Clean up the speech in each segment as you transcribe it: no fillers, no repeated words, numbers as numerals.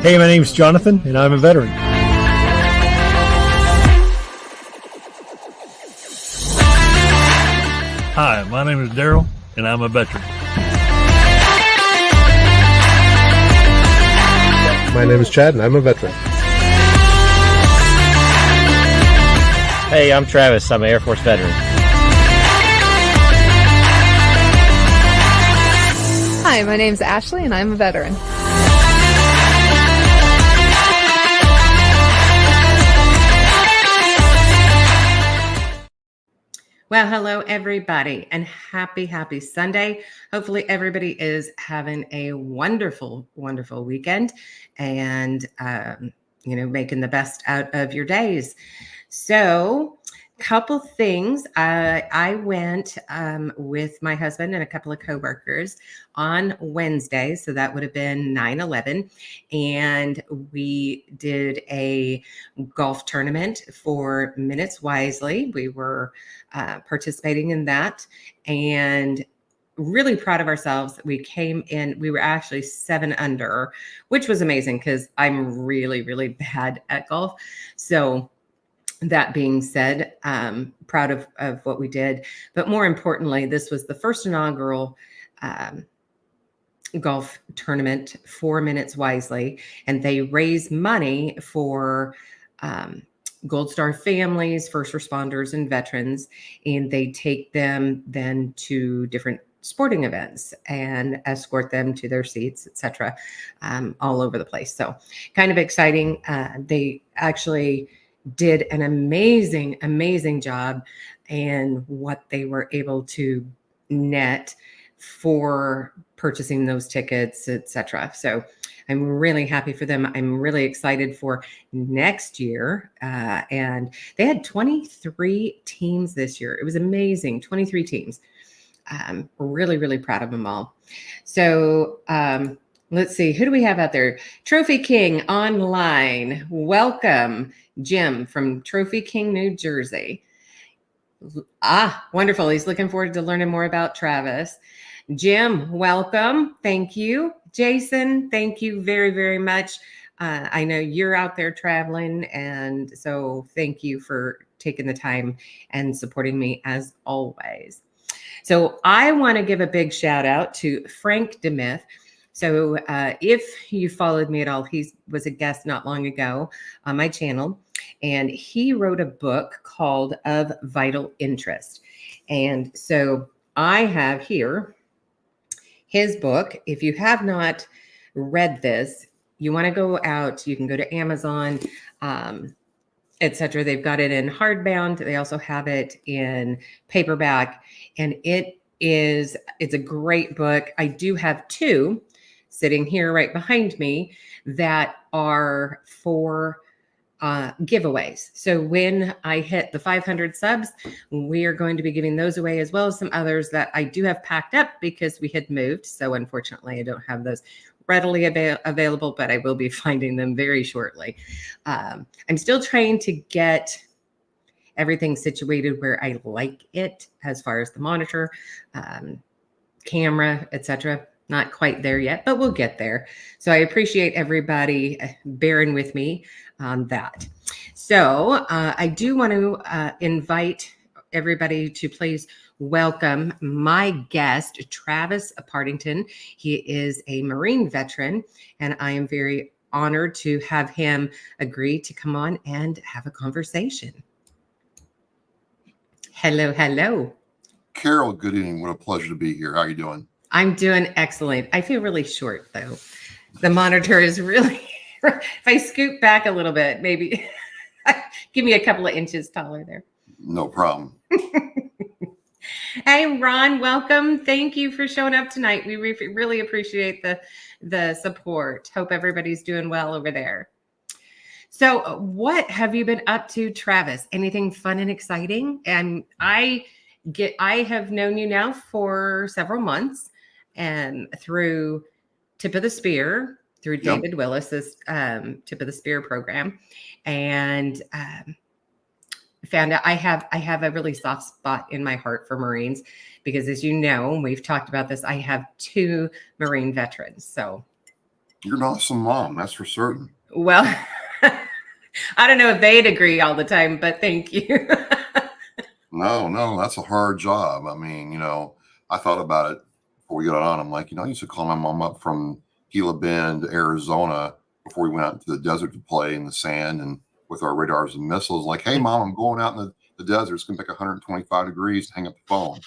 Hey, my name's Jonathan, and I'm a veteran. Hi, my name is Daryl, and I'm a veteran. My name is Chad, and I'm a veteran. Hey, I'm Travis. I'm an Air Force veteran. Hi, my name's Ashley, and I'm a veteran. Well, hello, everybody, and happy Sunday. Hopefully, everybody is having a wonderful weekend and, making the best out of your days. So, couple things. I went with my husband and a couple of coworkers on Wednesday, so that would have been 9/11, and we did a golf tournament for Minutes Wisely. We were participating in that, and really proud of ourselves. We came in, we were actually 7 under, which was amazing because I'm really bad at golf. So that being said, proud of what we did. But more importantly, this was the first inaugural golf tournament for Minutes Wisely, and they raise money for Gold Star families, first responders, and veterans, and they take them then to different sporting events and escort them to their seats, etc., all over the place. So kind of exciting. They actually did an amazing job and what they were able to net for purchasing those tickets, etc. So I'm really happy for them. I'm really excited for next year. And they had 23 teams this year. It was amazing. 23 teams. Really proud of them all. So let's see. Who do we have out there? Trophy King online. Welcome, Jim from Trophy King, New Jersey. Wonderful. He's looking forward to learning more about Travis. Jim, welcome. Thank you. Jason, thank you very much. I know you're out there traveling, and so thank you for taking the time and supporting me as always. So I want to give a big shout out to Frank DeMith. So if you followed me at all, he was a guest not long ago on my channel, and he wrote a book called Of Vital Interest. And so I have here his book. If you have not read this, you want to go out, you can go to Amazon, etc. They've got it in hardbound. They also have it in paperback, and it's a great book. I do have 2 sitting here right behind me that are for giveaways. So when I hit the 500 subs, we are going to be giving those away, as well as some others that I do have packed up because we had moved. So unfortunately, I don't have those readily available, but I will be finding them very shortly. I'm still trying to get everything situated where I like it, as far as the monitor, camera, etc. Not quite there yet, but we'll get there. So I appreciate everybody bearing with me on that. So I do want to invite everybody to please welcome my guest, Travis Partington. He is a Marine veteran, and I am very honored to have him agree to come on and have a conversation. Hello. Carol, good evening. What a pleasure to be here. How are you doing? I'm doing excellent. I feel really short, though. The monitor is really, if I scoot back a little bit, maybe give me a couple of inches taller there. No problem. Hey, Ron, welcome. Thank you for showing up tonight. We really appreciate the support. Hope everybody's doing well over there. So what have you been up to, Travis? Anything fun and exciting? And I have known you now for several months, and through Tip of the Spear, through David Willis's Tip of the Spear program, and found out I have a really soft spot in my heart for Marines, because, as you know, we've talked about this, I have 2 Marine veterans. So You're an awesome mom, that's for certain. Well, I don't know if they'd agree all the time, but thank you. No, that's a hard job. I mean, I thought about it before we got on. I'm like, I used to call my mom up from Gila Bend, Arizona, before we went out into the desert to play in the sand and with our radars and missiles. Like, hey, mom, I'm going out in the desert. It's going to take 125 degrees. Hang up the phone.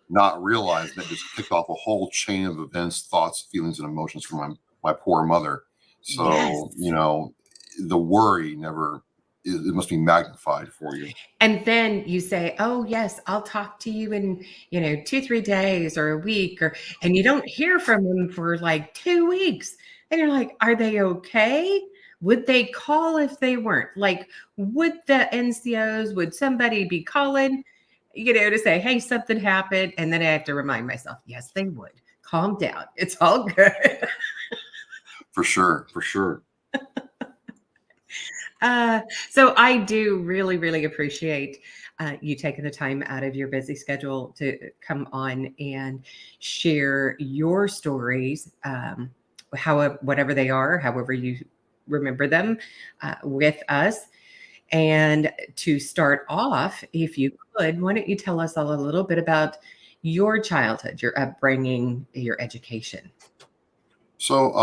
Not realizing that just kicked off a whole chain of events, thoughts, feelings, and emotions from my poor mother. So, Yes. The worry it must be magnified for you. And then you say, "Oh, yes, I'll talk to you in, 2, 3 days or a week," and you don't hear from them for like 2 weeks. And you're like, "Are they okay? Would they call if they weren't? Like, would the NCOs, would somebody be calling, to say, hey, something happened?" And then I have to remind myself, yes, they would. Calm down. It's all good. For sure, for sure. Uh, so I do really, really appreciate you taking the time out of your busy schedule to come on and share your stories, however, whatever they are, however you remember them, with us. And to start off, if you could, why don't you tell us all a little bit about your childhood, your upbringing, your education? So,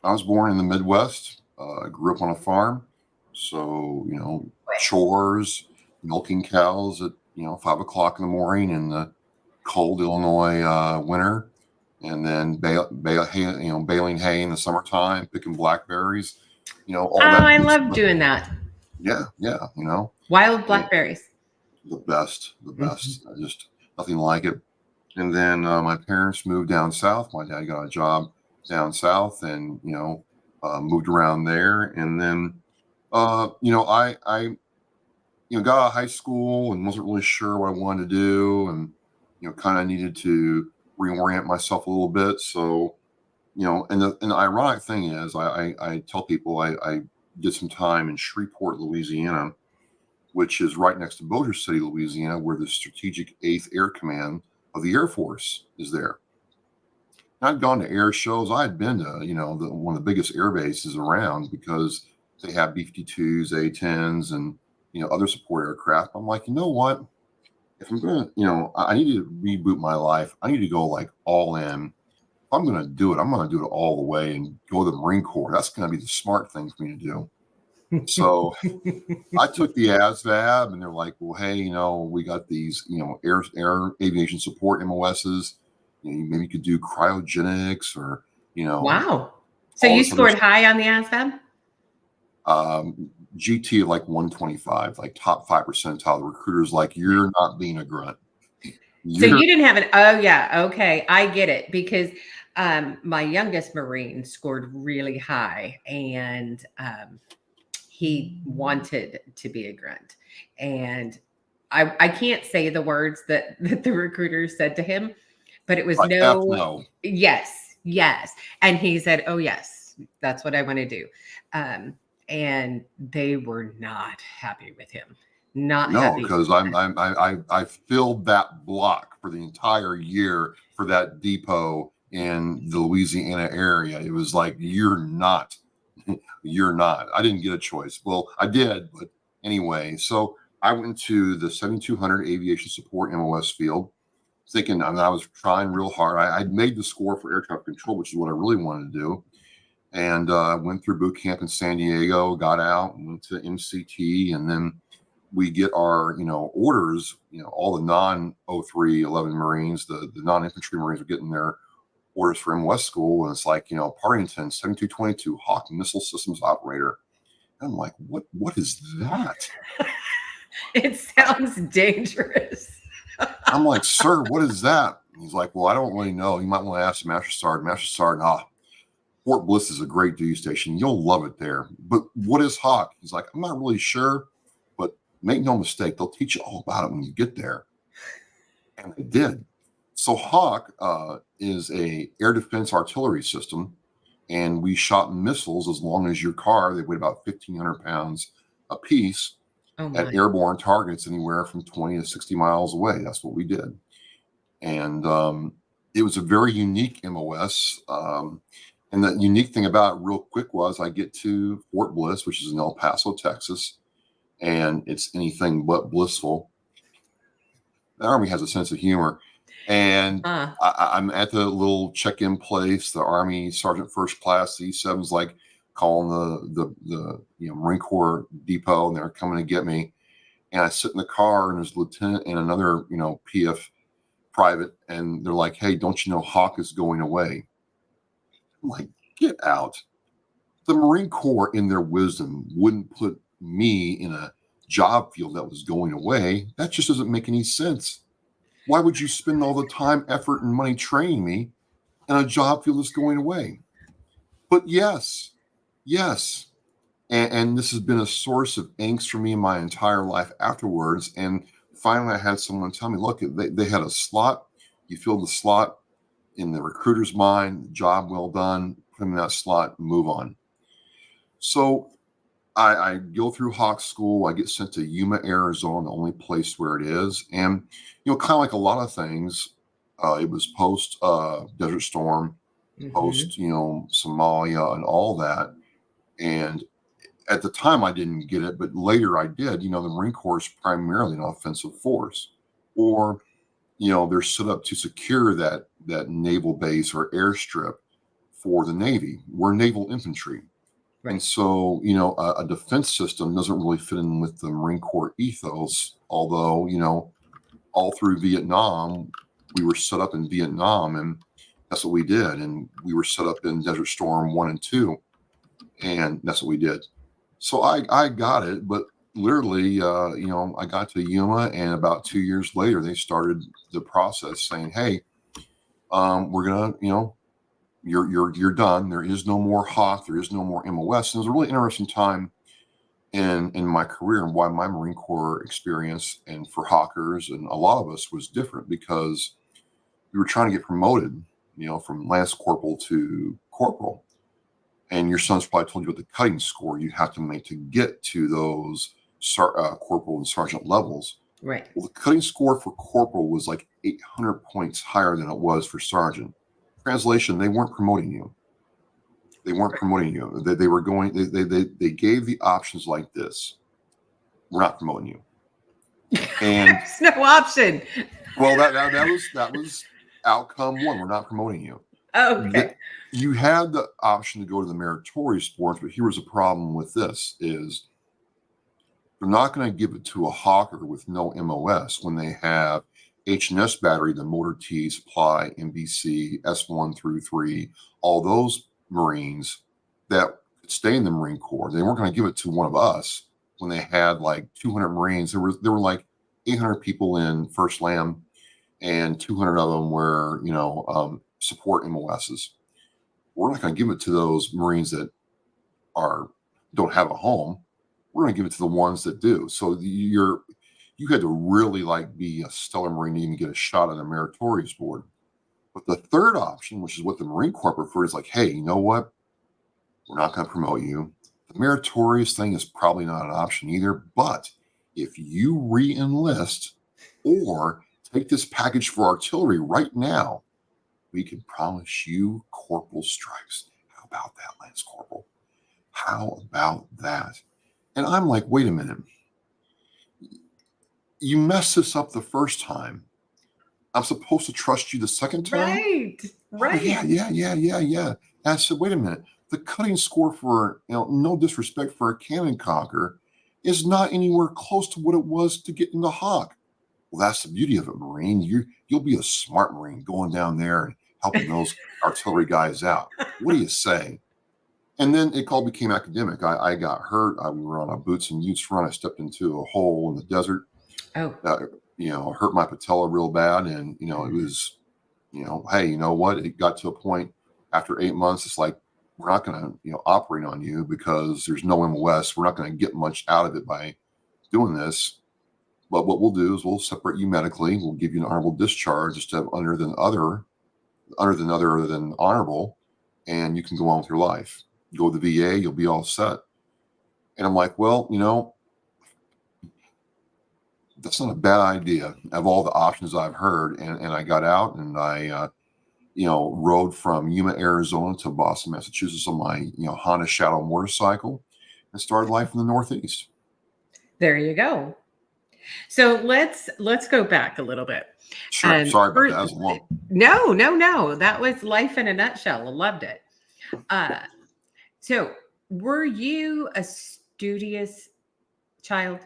I was born in the Midwest. I grew up on a farm. So, chores, milking cows at, 5 o'clock in the morning in the cold Illinois winter. And then baling hay in the summertime, picking blackberries, all Oh, that I good love stuff. doing that. Yeah, yeah, Wild and blackberries. the best, the Mhm. best. Just nothing like it. And then my parents moved down south. My dad got a job down south, and moved around there. And then I got out of high school and wasn't really sure what I wanted to do, and kind of needed to reorient myself a little bit. So and the ironic thing is, I tell people I did some time in Shreveport, Louisiana, which is right next to Bossier City, Louisiana, where the Strategic 8th Air Command of the Air Force is there. I'd gone to air shows. I had been to, one of the biggest air bases around because they have B-52s, A-10s, and, other support aircraft. I'm like, you know what? If I'm going to, I need to reboot my life. I need to go like all in. If I'm going to do it, I'm going to do it all the way and go to the Marine Corps. That's going to be the smart thing for me to do. So I took the ASVAB, and they're like, well, hey, we got these, air aviation support MOSs. Maybe you could do cryogenics or, Wow. So all you this other scored high on the ASVAB? GT like 125, like top 5 percentile. The recruiter's like, you're not being a grunt. So You're you didn't have oh yeah, okay. I get it because my youngest Marine scored really high and he wanted to be a grunt. And I can't say the words that the recruiter said to him, but it was like F no, no. yes, yes. And he said, oh yes, that's what I want to do. And they were not happy with him. Not No, happy. because I filled that block for the entire year for that depot in the Louisiana area. It was like, you're not. You're not. I didn't get a choice. Well, I did, but anyway. So I went to the 7200 Aviation Support MOS field, thinking, I mean, I was trying real hard. I'd made the score for air traffic control, which is what I really wanted to do, and went through boot camp in San Diego, got out, went to MCT, and then we get our orders. All the non 0311 Marines, the non-infantry Marines are getting their orders for MOS school, and it's like, Partington 7222 Hawk Missile Systems Operator. And I'm like, what is that? It sounds dangerous. I'm like, sir, what is that? And he's like, well, I don't really know. You might want to ask the Master Sergeant. Master Sergeant, Fort Bliss is a great duty station. You'll love it there. But what is Hawk? He's like, I'm not really sure, but make no mistake, they'll teach you all about it when you get there. And they did. So Hawk is a air defense artillery system, and we shot missiles as long as your car. They weighed about 1,500 pounds a piece Oh at my. airborne targets anywhere from 20 to 60 miles away. That's what we did. And it was a very unique MOS. And the unique thing about it real quick was I get to Fort Bliss, which is in El Paso, Texas, and it's anything but blissful. The Army has a sense of humor. And I'm at the little check-in place. The Army Sergeant First Class C7's like calling the Marine Corps depot, and they're coming to get me. And I sit in the car, and there's a lieutenant and another PF private, and they're like, "Hey, don't you know Hawk is going away?" I'm like, "Get out!" The Marine Corps, in their wisdom, wouldn't put me in a job field that was going away. That just doesn't make any sense. Why would you spend all the time, effort, and money training me in a job field that's going away? But yes. And this has been a source of angst for me my entire life afterwards. And finally, I had someone tell me, look, they had a slot. You filled the slot in the recruiter's mind, job well done, put them in that slot, move on. So I go through Hawk School. I get sent to Yuma, Arizona, the only place where it is. And, kind of like a lot of things, it was post Desert Storm, post, Somalia and all that. And at the time, I didn't get it, but later I did. The Marine Corps is primarily an offensive force, or, they're set up to secure that naval base or airstrip for the Navy. We're naval infantry. Right. And so, a defense system doesn't really fit in with the Marine Corps ethos, although, all through Vietnam, we were set up in Vietnam, and that's what we did. And we were set up in Desert Storm 1 and 2, and that's what we did. So I got it, but literally, I got to Yuma, and about 2 years later, they started the process saying, "Hey, we're gonna, you're done. There is no more Hawk. There is no more MOS." And it was a really interesting time in my career, and why my Marine Corps experience and for Hawkers and a lot of us was different, because we were trying to get promoted, from lance corporal to corporal. And your son's probably told you what the cutting score you have to make to get to those corporal and sergeant levels. Right. Well, the cutting score for corporal was like 800 points higher than it was for sergeant. Translation: they weren't promoting you. They weren't promoting you. They were going. They gave the options like this: we're not promoting you. And there's no option. Well, that was outcome one. We're not promoting you. Okay. You had the option to go to the meritorious boards, but here was a problem with this: is they're not going to give it to a Hawker with no MOS when they have H&S battery, the motor T, supply, MBC, S1 through 3, all those Marines that could stay in the Marine Corps. They weren't going to give it to one of us when they had like 200 Marines. There were like 800 people in First Lam, and 200 of them were, support MOSs. We're not going to give it to those Marines that don't have a home. We're going to give it to the ones that do. So you had to really be a stellar Marine to even get a shot on the meritorious board. But the third option, which is what the Marine Corps preferred, is like, hey, you know what? We're not going to promote you. The meritorious thing is probably not an option either. But if you re-enlist or take this package for artillery right now, we can promise you corporal stripes. How about that, Lance Corporal? How about that? And I'm like, wait a minute. You messed this up the first time. I'm supposed to trust you the second time? Right. Oh, yeah. And I said, wait a minute. The cutting score for, no disrespect for a cannon cocker, is not anywhere close to what it was to get into Hawk. Well, that's the beauty of it, Marine. You'll be a smart Marine going down there and helping those artillery guys out. What do you say? And then it all became academic. I got hurt. We were on a boots and utes run. I stepped into a hole in the desert. Oh. Hurt my patella real bad. And, it was, hey, you know what? It got to a point after 8 months. It's like, we're not going to, operate on you because there's no MOS. We're not going to get much out of it by doing this. But what we'll do is we'll separate you medically. We'll give you an honorable discharge instead of other than honorable, and you can go on with your life. Go to the VA, you'll be all set. And I'm like, well, that's not a bad idea of all the options I've heard. And I got out, and I rode from Yuma, Arizona to Boston, Massachusetts on my, Honda Shadow motorcycle and started life in the Northeast. There you go. So let's go back a little bit. Sure. Sorry about that. That was long. No. That was life in a nutshell. I loved it. So were you a studious child?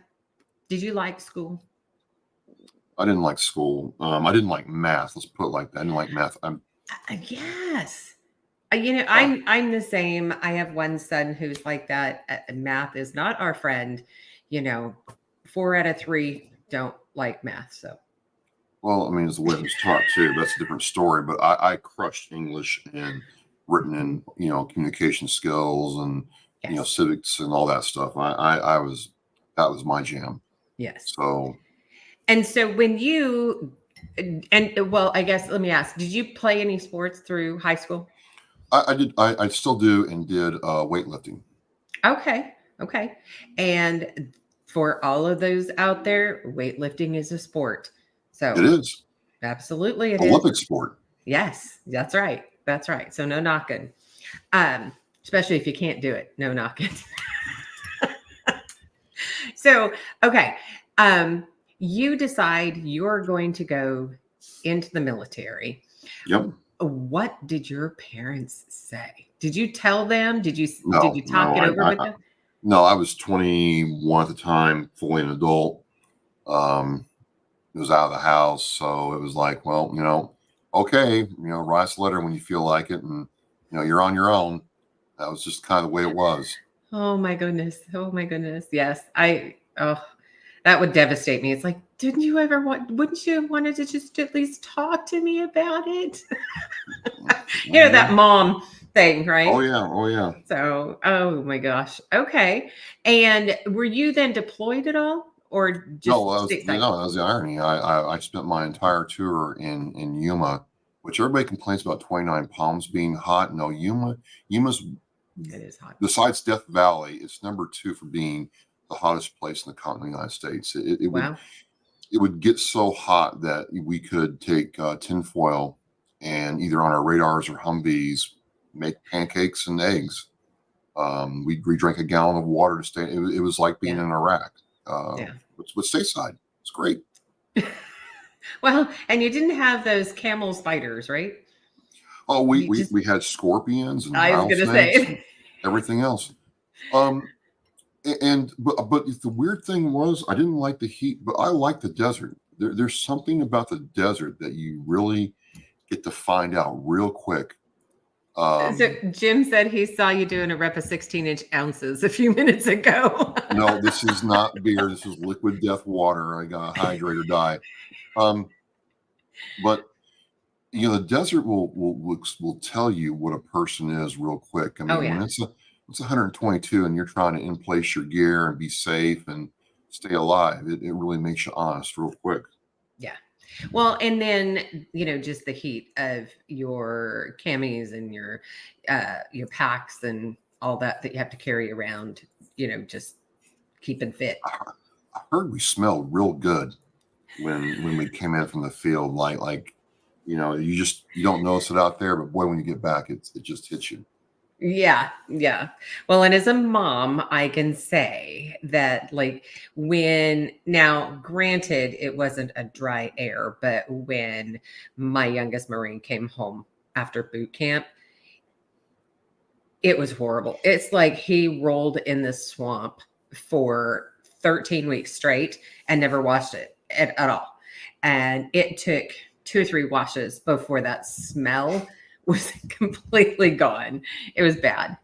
Did you like school? I didn't like school. I didn't like math. Let's put it like that. I didn't like math. Yes. I'm the same. I have one son who's like that. Math is not our friend. 4 out of 3 don't like math. So, Well, I mean, it's the way it was taught too. That's a different story. But I crushed English and written and communication skills and yes. civics and all that stuff. That was my jam. Yes. So. And so when you well, I guess let me ask: did you play any sports through high school? I did. I still do and did weightlifting. Okay. And for all of those out there, weightlifting is a sport. So It is. Absolutely, it Olympic is. sport. Yes, that's right. That's right. So no knocking. Especially if you can't do it. No knocking. So, okay. You decide you're going to go into the military. Yep. What did your parents say? Did you tell them? Did you talk No, it over with them? No, I was 21 at the time, fully an adult. It was out of the house, so it was like, well, okay, write a letter when you feel like it, and you're on your own. That was just kind of the way it was. Oh my goodness. Yes. That would devastate me. It's like, wouldn't you have wanted to just at least talk to me about it? That mom thing, right? Oh yeah. So, oh my gosh. Okay. And were you then deployed at all or just No, that stateside? was the irony. I spent my entire tour in Yuma, which everybody complains about 29 Palms being hot. No, Yuma's It is hot. besides Death Valley, it's number 2 for being the hottest place in the continental United States. Wow. It would get so hot that we could take tinfoil and either on our radars or Humvees make pancakes and eggs. We drank a gallon of water to stay. It was like being in Iraq. With stateside, it's great. Well, and you didn't have those camel spiders, right? Oh, we had scorpions and I was going to say everything else. But the weird thing was, I didn't like the heat, but I like the desert. There's something about the desert that you really get to find out real quick. So Jim said he saw you doing a rep of 16-inch ounces a few minutes ago. No, this is not beer. This is liquid death water. I got to hydrate or die. But the desert will tell you what a person is real quick. I mean, when it's 122 and you're trying to in place your gear and be safe and stay alive, it really makes you honest real quick. Yeah. Well, and then, just the heat of your camis and your packs and all that you have to carry around, just keeping fit. I heard we smelled real good when we came in from the field. Like, you don't notice it out there, but boy, when you get back, it just hits you. Yeah. Well, and as a mom, I can say that now granted, it wasn't a dry air, but when my youngest Marine came home after boot camp, it was horrible. It's like he rolled in the swamp for 13 weeks straight and never washed it at all. And it took 2 or 3 washes before that smell was completely gone. It was bad.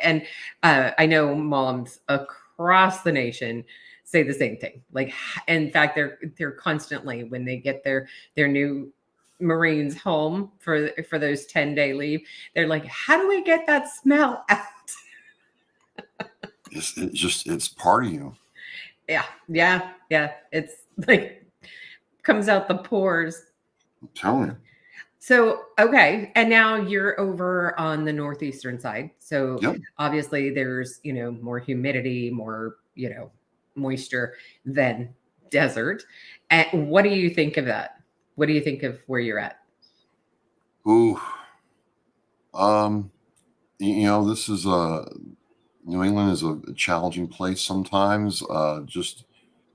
And I know moms across the nation say the same thing. Like, in fact, they're constantly, when they get their new Marines home for those 10-day leave, they're like, how do we get that smell out? It's part of you. Yeah. It's like comes out the pores. I'm telling you. So, okay. And now you're over on the northeastern side. So obviously there's, more humidity, more, moisture than desert. And what do you think of that? What do you think of where you're at? Ooh, um, this is New England is a challenging place sometimes. Just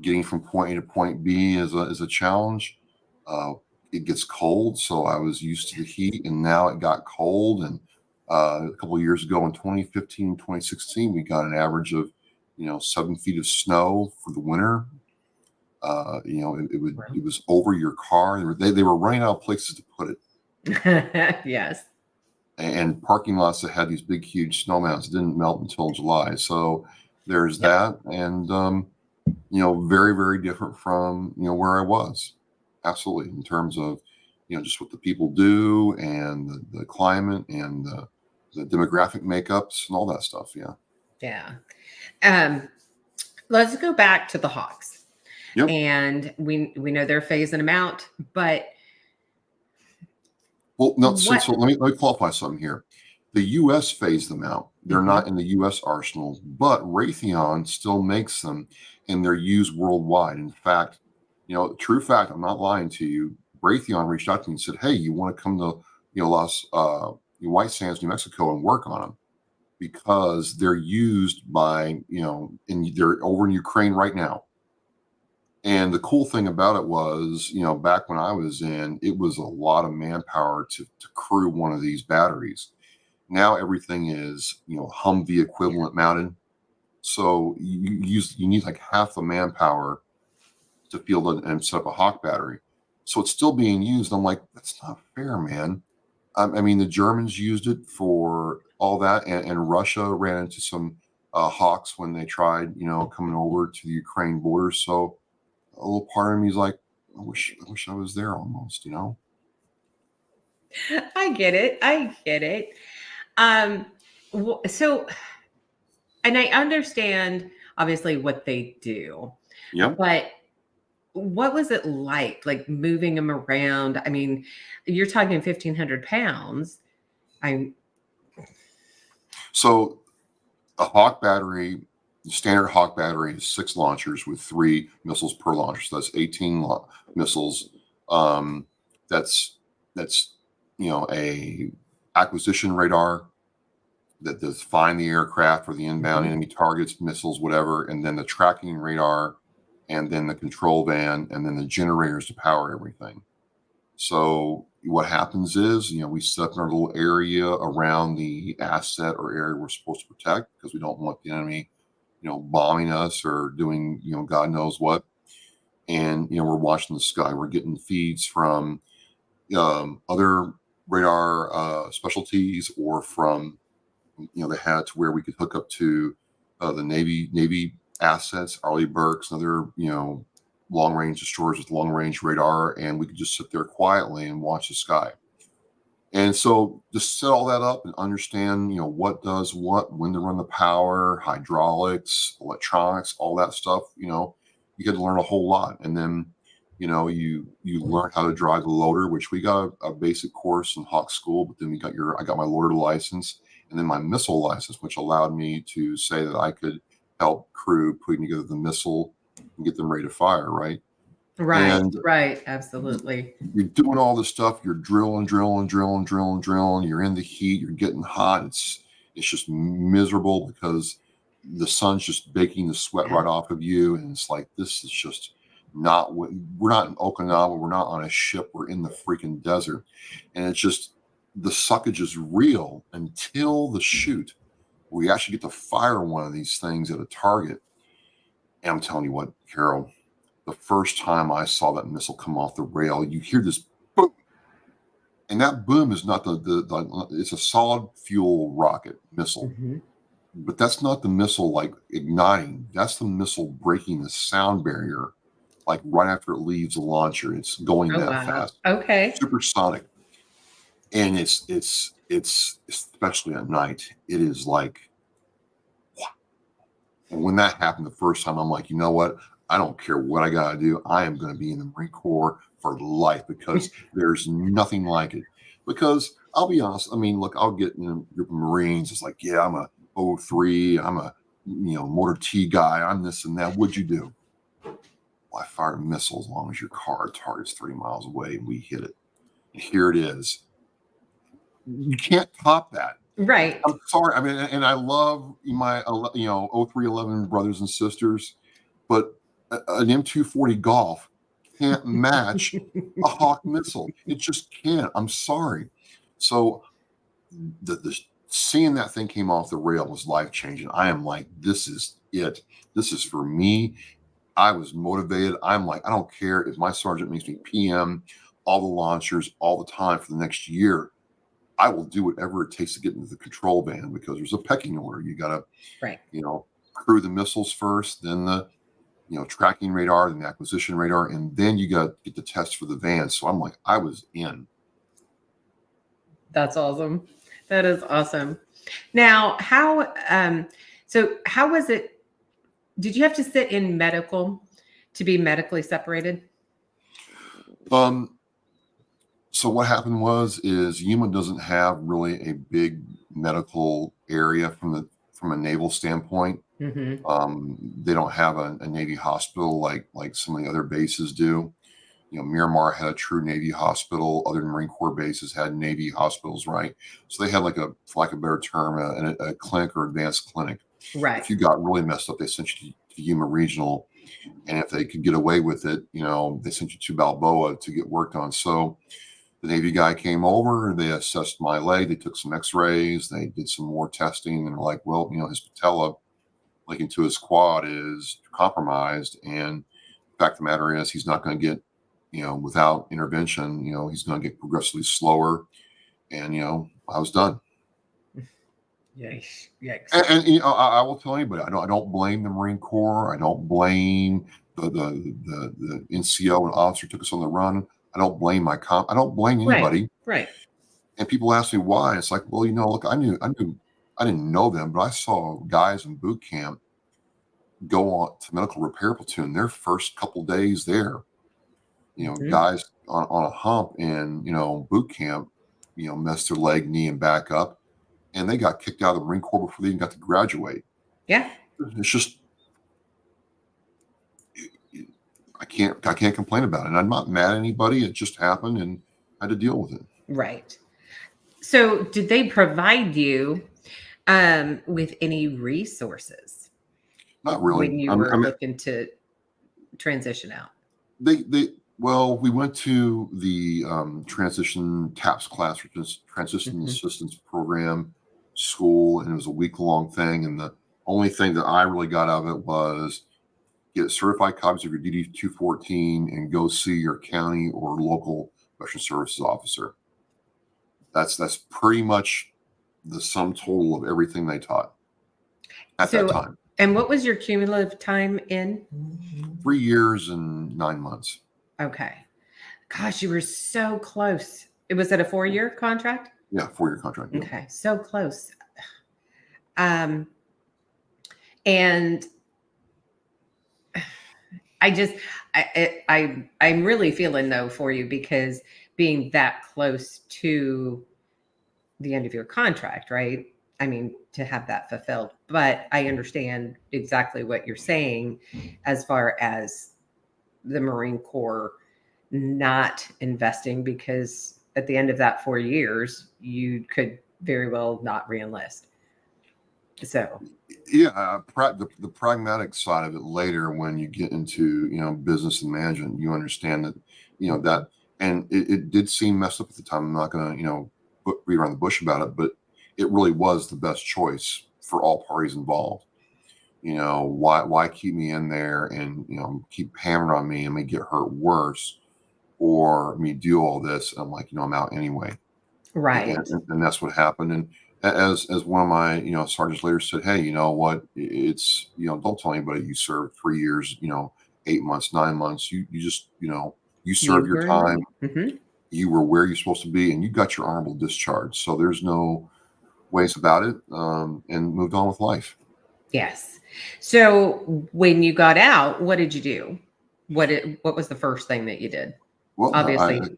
getting from point A to point B is a challenge. Uh, it gets cold, so I was used to the heat, and now it got cold. And a couple of years ago, in 2015, 2016, we got an average of 7 feet of snow for the winter. It was over your car. They were running out of places to put it, Yes. and parking lots that had these big, huge snow mounds didn't melt until July. So there's Yep. that, and very, very different from where I was. Absolutely, in terms of just what the people do and the climate and the demographic makeups and all that stuff. Yeah. Yeah. Um, let's go back to the Hawks. Yep. And we know they're phasing them out, but Well, no. So, what? so let me qualify something here. The U.S. phased them out. They're Mhm. not in the U.S. arsenal, but Raytheon still makes them, and they're used worldwide. In fact, true fact. I'm not lying to you. Raytheon reached out to me and said, "Hey, you want to come to White Sands, New Mexico, and work on them because they're used by and they're over in Ukraine right now." And the cool thing about it was, back when I was in, it was a lot of manpower to crew one of these batteries. Now everything is, Humvee equivalent mounted. So you need like half the manpower to field and set up a Hawk battery. So it's still being used. I'm like, that's not fair, man. I mean, the Germans used it for all that, and Russia ran into some Hawks when they tried, coming over to the Ukraine border. So a little part of me is like, I wish I was there almost. I get it. I get it. Um, so, and I understand obviously what they do, Yep. but what was it like moving them around? I mean, you're talking 1,500 pounds. I So a Hawk battery, the standard Hawk battery is 6 launchers with 3 missiles per launcher. So that's 18 missiles. Um, that's a acquisition radar that does find the aircraft or the inbound Mhm. enemy targets, missiles, whatever, and then the tracking radar, and then the control van, and then the generators to power everything. So what happens is, we set up in our little area around the asset or area we're supposed to protect because we don't want the enemy, bombing us or doing, God knows what. And we're watching the sky. We're getting feeds from other radar specialties or from they had to where we could hook up to the Navy assets, Arleigh Burks, and other long range destroyers with long range radar, and we could just sit there quietly and watch the sky. And so just set all that up and understand what does what, when to run the power, hydraulics, electronics, all that stuff. You get to learn a whole lot, and then you learn how to drive the loader, which we got a basic course in Hawk School, but then I got my loader license and then my missile license, which allowed me to say that I could help crew putting together the missile and get them ready to fire, right? Right, And right, absolutely. you're doing all this stuff. You're drilling. You're in the heat. You're getting hot. It's just miserable because the sun's just baking the sweat right off of you, and it's like this is just not what we're not in Okinawa. We're not on a ship. We're in the freaking desert, and it's just the suckage is real until the shoot. We actually get to fire one of these things at a target, and I'm telling you what, Carol. The first time I saw that missile come off the rail, you hear this boom, and that boom is not it's a solid fuel rocket missile, Mhm. but that's not the missile like igniting. That's the missile breaking the sound barrier, like right after it leaves the launcher. It's going Oh, that wow. fast, Okay. supersonic, and it's especially at night. It is like, and when that happened the first time, I'm like, you know what? I don't care what I got to do. I am going to be in the Marine Corps for life because there's nothing like it. Because I'll be honest, I mean, look, I'll get in a group of Marines. It's like, yeah, I'm a O3. I'm a, motor T guy. I'm this and that. What'd you do? Well, I fired a missile as long as your car target's 30 miles away and we hit it. And here it is. you can't top that. Right. I'm sorry. I mean, and I love my 0311 brothers and sisters, but an M240 Golf can't match a Hawk missile. It just can't. I'm sorry. So the seeing that thing came off the rail was life changing. I am like, this is it. This is for me. I was motivated. I'm like, I don't care if my sergeant makes me PM all the launchers all the time for the next year. I will do whatever it takes to get into the control van because there's a pecking order. You got to, Right. crew the missiles first, then the, tracking radar, then the acquisition radar, and then you got to get the test for the van. So I'm like, I was in. That's awesome. That is awesome. Now, how was it? Did you have to sit in medical to be medically separated? So what happened is Yuma doesn't have really a big medical area from a naval standpoint. Mm-hmm. They don't have a Navy hospital like some of the other bases do. Miramar had a true Navy hospital. Other Marine Corps bases had Navy hospitals, right? So they had for lack of a better term, a clinic or advanced clinic. Right. If you got really messed up, they sent you to Yuma Regional, and if they could get away with it, they sent you to Balboa to get worked on. So the Navy guy came over, they assessed my leg, they took some x-rays, they did some more testing, and they're like, well, his patella linking to his quad is compromised, and the fact of the matter is he's not going to get, without intervention, he's going to get progressively slower, and I was done. Yikes! Yikes! And I will tell anybody, I don't blame the Marine Corps, I don't blame the NCO and officer took us on the run. I don't blame I don't blame anybody. Right. And people ask me why. It's like, well, look, I didn't know them, but I saw guys in boot camp go on to medical repair platoon their first couple days there. Mm-hmm. Guys on a hump in, boot camp, messed their leg, knee, and back up. And they got kicked out of the Marine Corps before they even got to graduate. Yeah. It's just, I can't complain about it. And I'm not mad at anybody. It just happened and I had to deal with it. Right. So did they provide you with any resources? Not really. When you were looking to transition out? Well, we went to the transition TAPS class, which is Transition Assistance Program school, and it was a week-long thing. And the only thing that I really got out of it was get certified copies of your DD-214 and go see your county or local Veteran Services officer. That's pretty much the sum total of everything they taught at that time. And what was your cumulative time in? 3 years and 9 months. Okay. Gosh, you were so close. Was it a 4-year contract? Yeah, 4-year contract. Yeah. Okay, so close. And I'm really feeling though for you because being that close to the end of your contract, right? I mean, to have that fulfilled, but I understand exactly what you're saying as far as the Marine Corps not investing, because at the end of that 4 years, you could very well not re-enlist. So, yeah, the pragmatic side of it later, when you get into business and management, you understand that that, and it did seem messed up at the time. I'm not going to beat around the bush about it, but it really was the best choice for all parties involved. Why keep me in there and keep hammering on me and me get hurt worse, or me do all this? And I'm like, I'm out anyway. Right. And that's what happened. And as one of my sergeants later said, hey, you know what? It's don't tell anybody you served 3 years, 8 months, 9 months. You just you served your time. Mm-hmm. You were where you're supposed to be, and you got your honorable discharge. So there's no ways about it, and moved on with life. Yes. So when you got out, what did you do? What was the first thing that you did? Well, obviously, I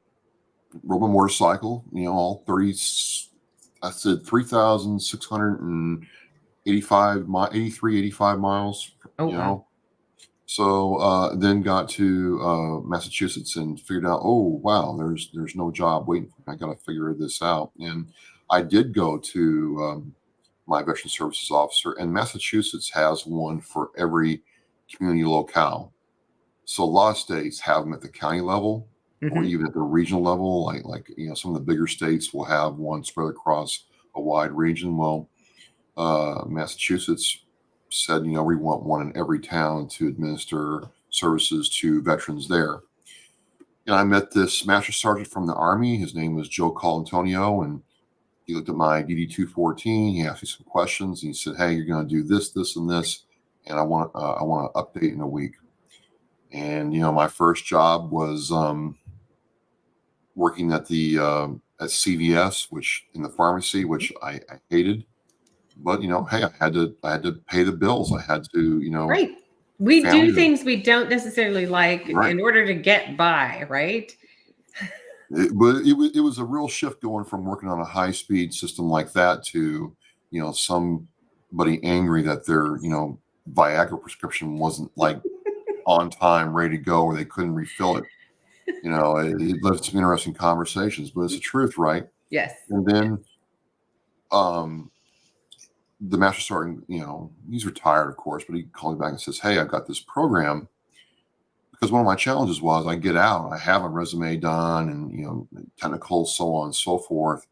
rode my motorcycle. All 3,685 85 miles. Oh, wow. So then got to Massachusetts and figured out, oh wow, there's no job waiting for me. I got to figure this out. And I did go to my veteran services officer, and Massachusetts has one for every community locale. So a lot of states have them at the county level, or Mhm. even at the regional level. Like some of the bigger states will have one spread across a wide region. Well, Massachusetts said, we want one in every town to administer services to veterans there. And I met this master sergeant from the Army. His name was Joe Colantonio, and he looked at my DD 214. He asked me some questions. And he said, "Hey, you're going to do this, this, and this, and I want to update in a week." And my first job was working at the at CVS, which in the pharmacy, which I hated. But hey, I had to pay the bills. I had to, Right. We do family. things we don't necessarily like Right. in order to get by, right? But it was a real shift going from working on a high speed system like that to somebody angry that their Viagra prescription wasn't like on time, ready to go, or they couldn't refill it. It led to some interesting conversations, but it's the truth, right? Yes. And then the master sergeant, he's retired, of course, but he called me back and says, "Hey, I've got this program." Because one of my challenges was I get out, I have a resume done, and technical, so on and so forth.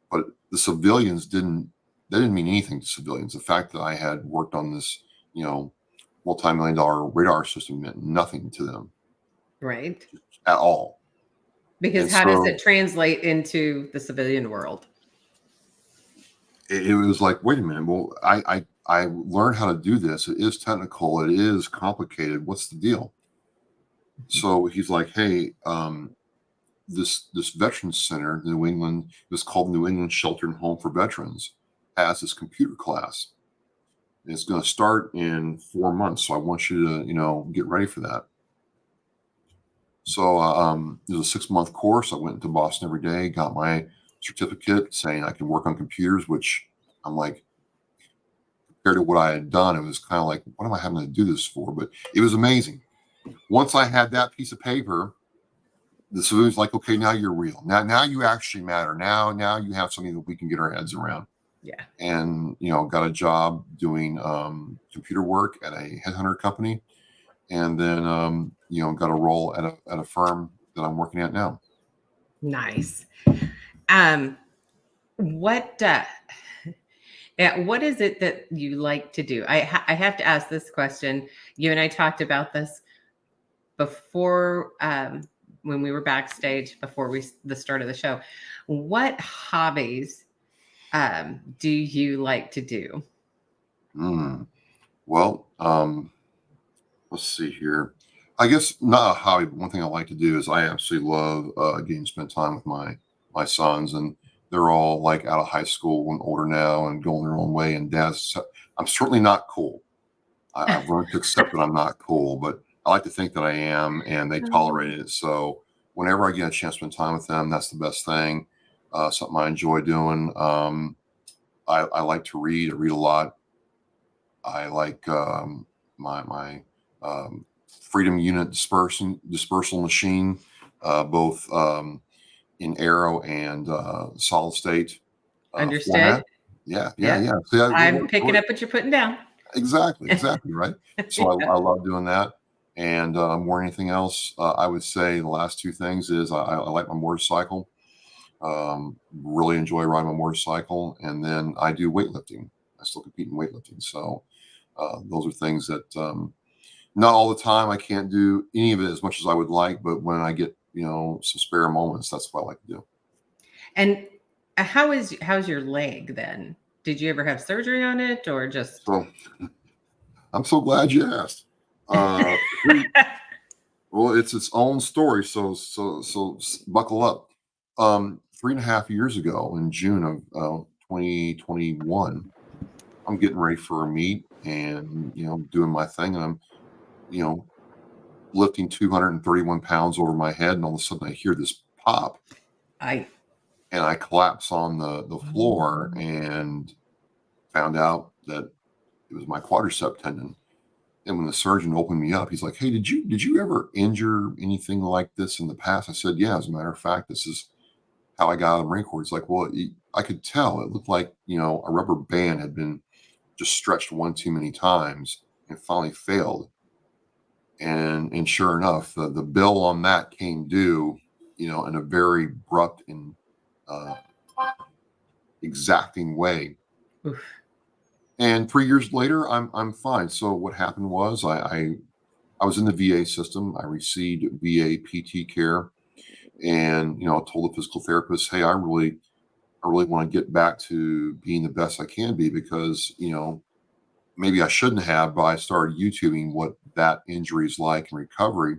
But the civilians didn't mean anything to civilians. The fact that I had worked on this, multi-million-dollar radar system meant nothing to them Right. at all. Because And how does so it translate into the civilian world? it was like, wait a minute. Well, I learned how to do this. It is technical. It is complicated. What's the deal? So he's like, "Hey, this Veterans Center, New England, it was called New England Shelter and Home for Veterans, has this computer class. And it's going to start in 4 months. So I want you to, get ready for that." So it was a 6-month course. I went into Boston every day, got my certificate saying I can work on computers, which I'm like, compared to what I had done, it was kind of like, what am I having to do this for? But it was amazing. Once I had that piece of paper, the civilian's like, "Okay, now you're real. Now you actually matter. Now you have something that we can get our heads around." Yeah. And got a job doing computer work at a headhunter company, and then got a role at a firm that I'm working at now. Nice. What what is it that you like to do? I have to ask this question. You and I talked about this before when we were backstage before the start of the show. What hobbies do you like to do? Well, let's see here. I guess not a hobby, but one thing I like to do is I absolutely love getting to spend time with my sons, and they're all like out of high school and older now and going their own way. And I'm certainly not cool. I've learned to accept that I'm not cool, but I like to think that I am, and they tolerate it. So whenever I get a chance to spend time with them, that's the best thing. Something I enjoy doing. I like to read. I read a lot. I like my Freedom Unit dispersal machine, both in Arrow and solid state Understood. format. Yeah. See, I'm picking up what you're putting down. Exactly, right. So I love doing that. And more than anything else, I would say the last two things is I like my motorcycle. Really enjoy riding my motorcycle, and then I do weightlifting. I still compete in weightlifting. So those are things that not all the time. I can't do any of it as much as I would like, but when I get some spare moments, that's what I like to do. And how's your leg then? Did you ever have surgery on it or just? So I'm so glad you asked. Well, it's its own story, so buckle up. 3.5 years ago, in June of 2021, I'm getting ready for a meet and doing my thing, and I'm lifting 231 pounds over my head, and all of a sudden I hear this pop, I and I collapse on the floor and found out that it was my quadricep tendon. And when the surgeon opened me up, he's like, "Hey, did you ever injure anything like this in the past?" I said, "Yeah, as a matter of fact, this is how I got out of the Marine Corps. He's like, well, I could tell. It looked like, a rubber band had been just stretched one too many times and finally failed. And sure enough, the bill on that came due, in a very abrupt and uh, exacting way. Oof. And 3 years later, I'm fine. So what happened was I was in the VA system. I received VA PT care, and I told the physical therapist, hey, I really want to get back to being the best I can be, because maybe I shouldn't have, but I started YouTubing what that injury is like in recovery,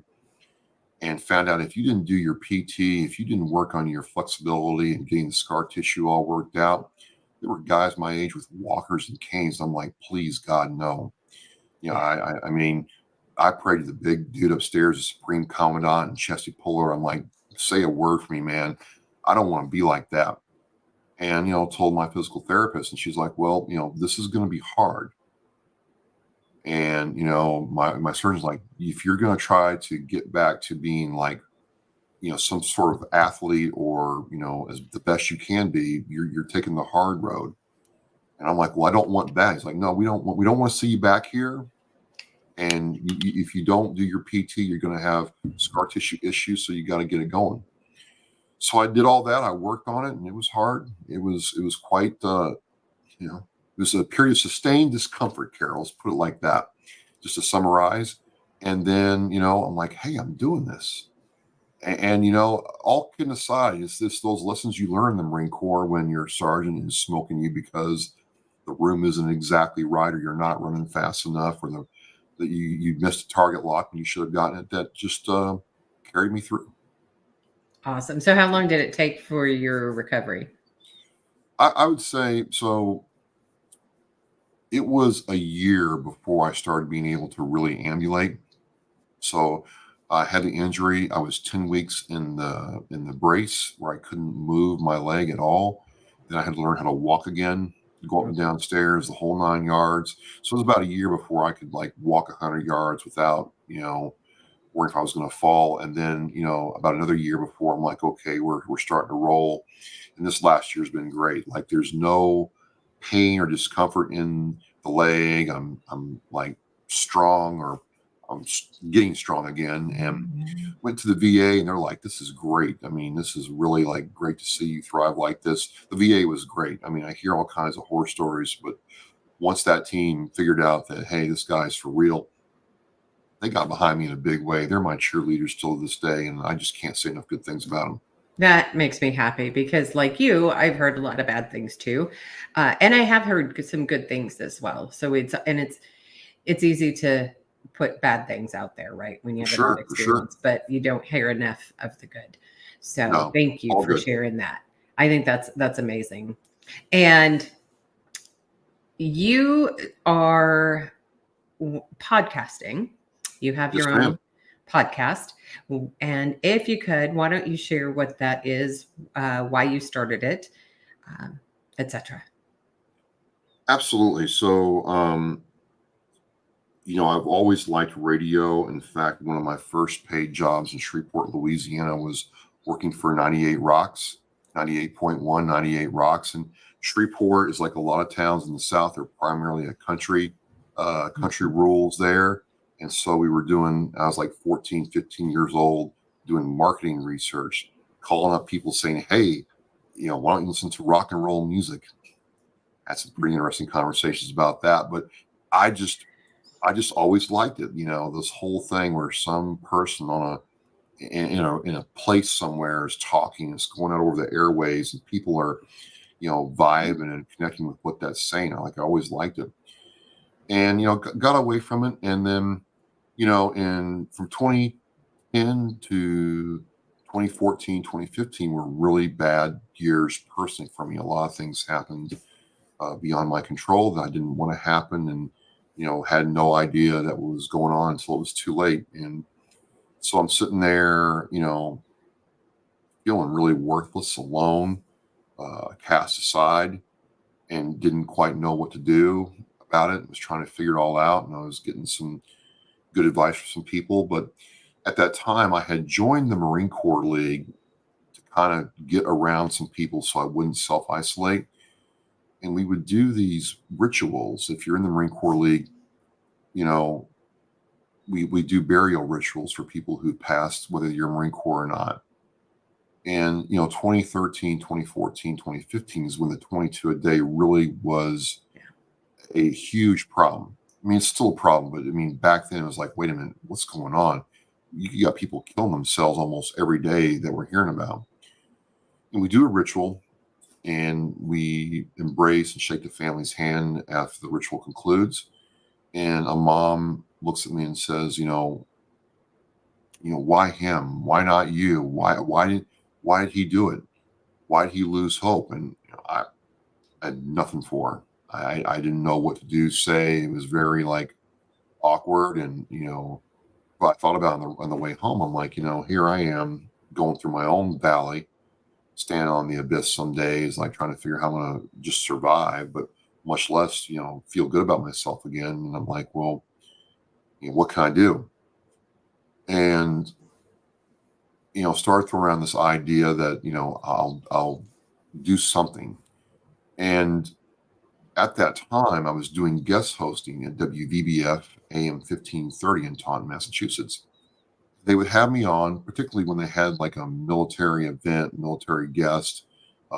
and found out if you didn't do your PT, if you didn't work on your flexibility and getting the scar tissue all worked out, there were guys my age with walkers and canes. I'm like, please, God, no. I mean, I prayed to the big dude upstairs, the Supreme Commandant and Chesty Puller. I'm like, say a word for me, man. I don't want to be like that. And, told my physical therapist, and she's like, well, this is going to be hard. And, my surgeon's like, if you're going to try to get back to being like, some sort of athlete, or, as the best you can be, you're taking the hard road. And I'm like, well, I don't want that. He's like, no, we don't want to see you back here. And if you don't do your PT, you're going to have scar tissue issues. So you got to get it going. So I did all that. I worked on it, and it was hard. It was quite, it was a period of sustained discomfort, Carol. Let's put it like that, just to summarize. And then, I'm like, hey, I'm doing this. And all kidding aside, it's those lessons you learn in the Marine Corps when your sergeant is smoking you because the room isn't exactly right, or you're not running fast enough, or that you missed a target lock and you should have gotten it. That just carried me through. Awesome. So how long did it take for your recovery? I would say so. It was a year before I started being able to really ambulate. So I had the injury. I was 10 weeks in the brace where I couldn't move my leg at all. Then I had to learn how to walk again, go up and down stairs, the whole 9 yards. So it was about a year before I could like walk 100 yards without, worrying if I was going to fall. And then, about another year before I'm like, okay, we're starting to roll. And this last year's been great. Like there's no pain or discomfort in the leg. I'm like strong, or I'm getting strong again. And went to the VA, and they're like, this is great. I mean, this is really like great to see you thrive like this. The VA was great. I mean, I hear all kinds of horror stories, but once that team figured out that, hey, this guy's for real, they got behind me in a big way. They're my cheerleaders still to this day, and I just can't say enough good things about them. That makes me happy because, like you, I've heard a lot of bad things too, and I have heard some good things as well. So it's easy to put bad things out there, right? When you have a bad experience, but you don't hear enough of the good. So thank you for sharing that. I think that's amazing. And you are podcasting. You have your own podcast. And if you could, why don't you share what that is, why you started it, etc. Absolutely. So, I've always liked radio. In fact, one of my first paid jobs in Shreveport, Louisiana, was working for 98 Rocks, 98.1, 98 Rocks. And Shreveport is like a lot of towns in the South. They're primarily a country rules there. And so I was like 14, 15 years old, doing marketing research, calling up people saying, hey, why don't you listen to rock and roll music? Had some pretty interesting conversations about that. But I just always liked it. This whole thing where some person in a place somewhere is talking, it's going out over the airways, and people are, vibing and connecting with what that's saying. I always liked it. And, got away from it. And then, from 2010 to 2014, 2015 were really bad years personally for me. A lot of things happened beyond my control that I didn't want to happen, and, had no idea that was going on until it was too late. And so I'm sitting there, feeling really worthless, alone, cast aside, and didn't quite know what to do about it. I was trying to figure it all out, and I was getting some good advice from some people. But at that time, I had joined the Marine Corps League to kind of get around some people so I wouldn't self-isolate. And we would do these rituals. If you're in the Marine Corps League, you know, we do burial rituals for people who passed, whether you're Marine Corps or not. And, 2013, 2014, 2015 is when the 22 a day really was a huge problem. I mean, it's still a problem, but I mean, back then it was like, wait a minute, what's going on? You got people killing themselves almost every day that we're hearing about. And we do a ritual and we embrace and shake the family's hand after the ritual concludes. And a mom looks at me and says, why him? Why not you? Why did he do it? Why did he lose hope? And I had nothing for her. I didn't know what to do, say. It was very like awkward. And, but I thought about it on the way home. I'm like, here I am going through my own valley, standing on the abyss some days, like trying to figure out how I'm going to just survive, but much less, feel good about myself again. And I'm like, well, what can I do? And, start throwing around this idea that, I'll do something. And at that time, I was doing guest hosting at WVBF AM 1530 in Taunton, Massachusetts. They would have me on, particularly when they had like a military event, military guest,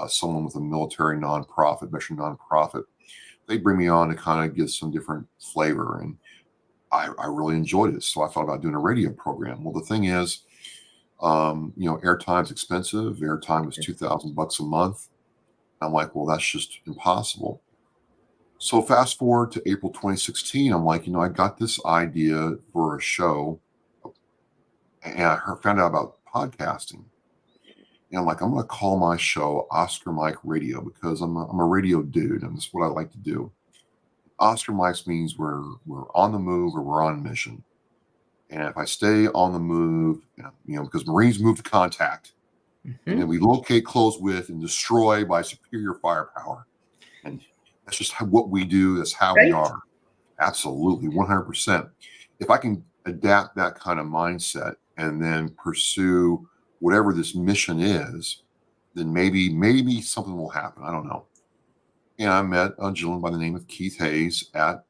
someone with a military nonprofit, veteran nonprofit. They'd bring me on to kind of get some different flavor. And I really enjoyed it. So I thought about doing a radio program. Well, the thing is, airtime's expensive. Airtime was $2,000 a month. I'm like, well, that's just impossible. So fast forward to April 2016, I'm like, I got this idea for a show, and I found out about podcasting. And I'm like, I'm going to call my show Oscar Mike Radio because I'm a radio dude, and that's what I like to do. Oscar Mike's means we're on the move or we're on mission. And if I stay on the move, because Marines move to contact, and then we locate, close with, and destroy by superior firepower. And that's just what we do. That's how we are. Absolutely, 100%. If I can adapt that kind of mindset and then pursue whatever this mission is, then maybe something will happen. I don't know. And I met a gentleman by the name of Keith Hayes at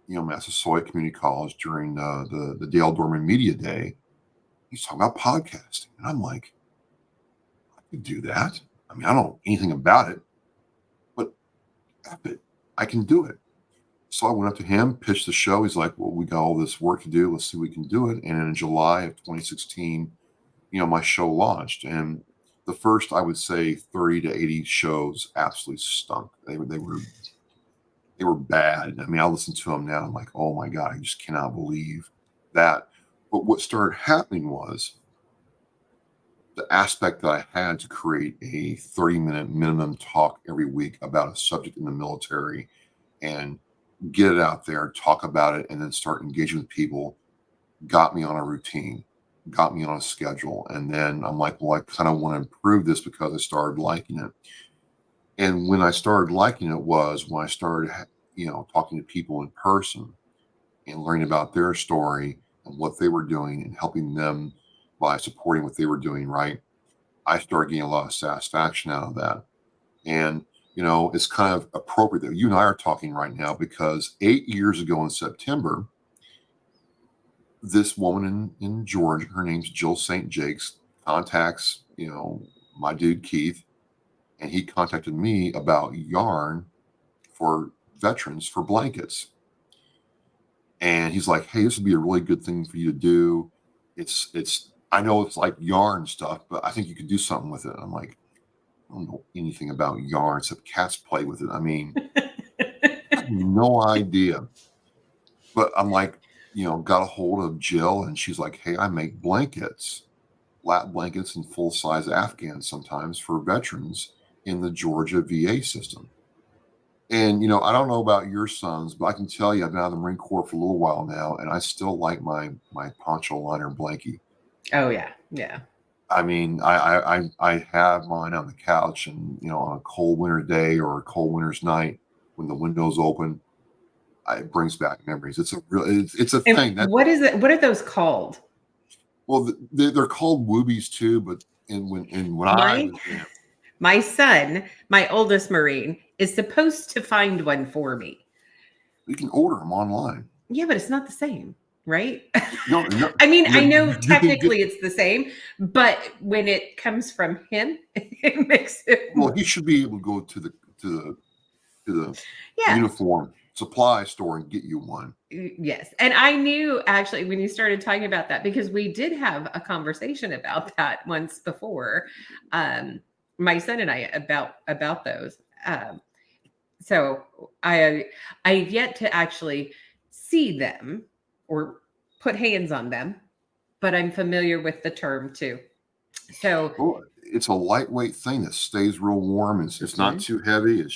Massasoit Community College during the Dale Dorman Media Day. He's talking about podcasting, and I'm like, I could do that. I mean, I don't know anything about it, but it, I can do it. So I went up to him, pitched the show. He's like, well, we got all this work to do. Let's see if we can do it. And in July of 2016, my show launched. And the first, I would say, 30 to 80 shows absolutely stunk. They were bad. I mean, I listen to them now. I'm like, oh my God, I just cannot believe that. But what started happening was the aspect that I had to create a 30-minute minimum talk every week about a subject in the military and get it out there, talk about it, and then start engaging with people got me on a routine, got me on a schedule. And then I'm like, well, I kind of want to improve this because I started liking it. And when I started liking it was when I started, talking to people in person and learning about their story and what they were doing and helping them by supporting what they were doing, right? I started getting a lot of satisfaction out of that. And, it's kind of appropriate that you and I are talking right now because 8 years ago in September, this woman in Georgia, her name's Jill St. Jakes, contacts, my dude Keith, and he contacted me about yarn for veterans for blankets. And he's like, hey, this would be a really good thing for you to do. I know it's like yarn stuff, but I think you could do something with it. I'm like, I don't know anything about yarn except cats play with it. I mean, I have no idea. But I'm like, got a hold of Jill and she's like, hey, I make blankets, lap blankets and full-size Afghans sometimes for veterans in the Georgia VA system. And, I don't know about your sons, but I can tell you I've been out of the Marine Corps for a little while now, and I still like my poncho liner blankie. Oh, yeah. Yeah. I mean, I have mine on the couch and, on a cold winter day or a cold winter's night when the window's open, it brings back memories. It's a thing. What is it? What are those called? Well, they're called woobies too, but when I My was in, my son, my oldest Marine, is supposed to find one for me. you can order them online. Yeah, but it's not the same, right? No, no, I mean, no, I know you can get. technically it's the same, but when it comes from him, it makes it Well, more. he should be able to go to the Yeah. uniform supply store and get you one. Yes. And I knew actually when you started talking about that, because we did have a conversation about that once before. My son and I about those. So I've yet to actually see them or put hands on them, but I'm familiar with the term too. So Well, it's a lightweight thing that stays real warm. It's not mhm. too heavy. It's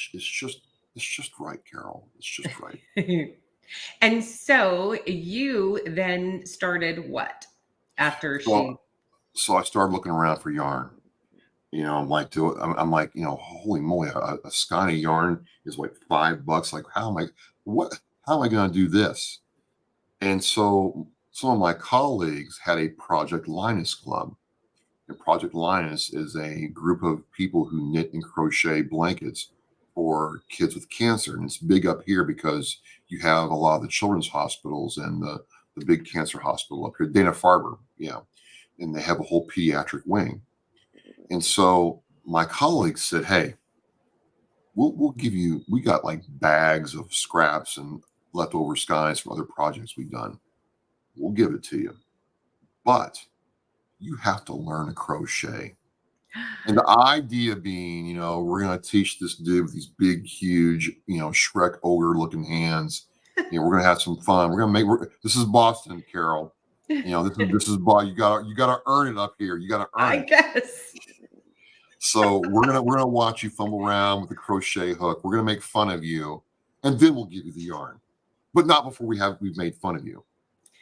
just right, Carol. It's just right. And so you then started what after she? So I started looking around for yarn. I'm like, I'm like, holy moly, a skein of yarn is like $5. Like, how am I going to do this? And so some of my colleagues had a Project Linus Club. And Project Linus is a group of people who knit and crochet blankets for kids with cancer. And it's big up here because you have a lot of the children's hospitals and the big cancer hospital up here, Dana-Farber. Yeah. And they have a whole pediatric wing. And so my colleagues said, hey, we'll give you, we got like bags of scraps and leftover skeins from other projects we've done. We'll give it to you. But you have to learn to crochet. And the idea being, we're going to teach this dude with these big, huge, Shrek ogre looking hands. We're going to have some fun. We're going to this is Boston, Carol. This is you gotta earn it up here. You gotta earn I it. guess. So we're gonna watch you fumble around with the crochet hook. We're gonna make fun of you, and then we'll give you the yarn, but not before we've made fun of you.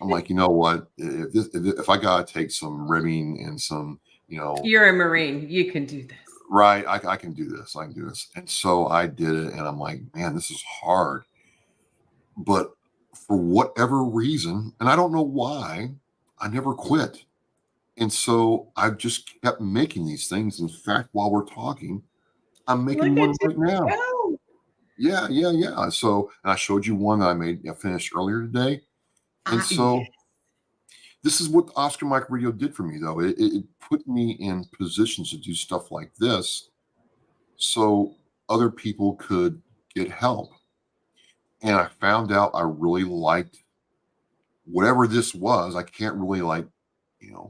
I'm like, you know what? If I gotta take some ribbing and some, You're a Marine. You can do this. right, I can do this. I can do this. And so I did it, and I'm like, man, this is hard. But for whatever reason, and I don't know why, I never quit. And so I've just kept making these things. In fact, while we're talking, I'm making Look at one you right now. go. Yeah, yeah, yeah. So, and I showed you one that I finished earlier today. And Yeah. so this is what Oscar Mike Radio did for me, though. It put me in positions to do stuff like this so other people could get help. And I found out I really liked whatever this was. I can't really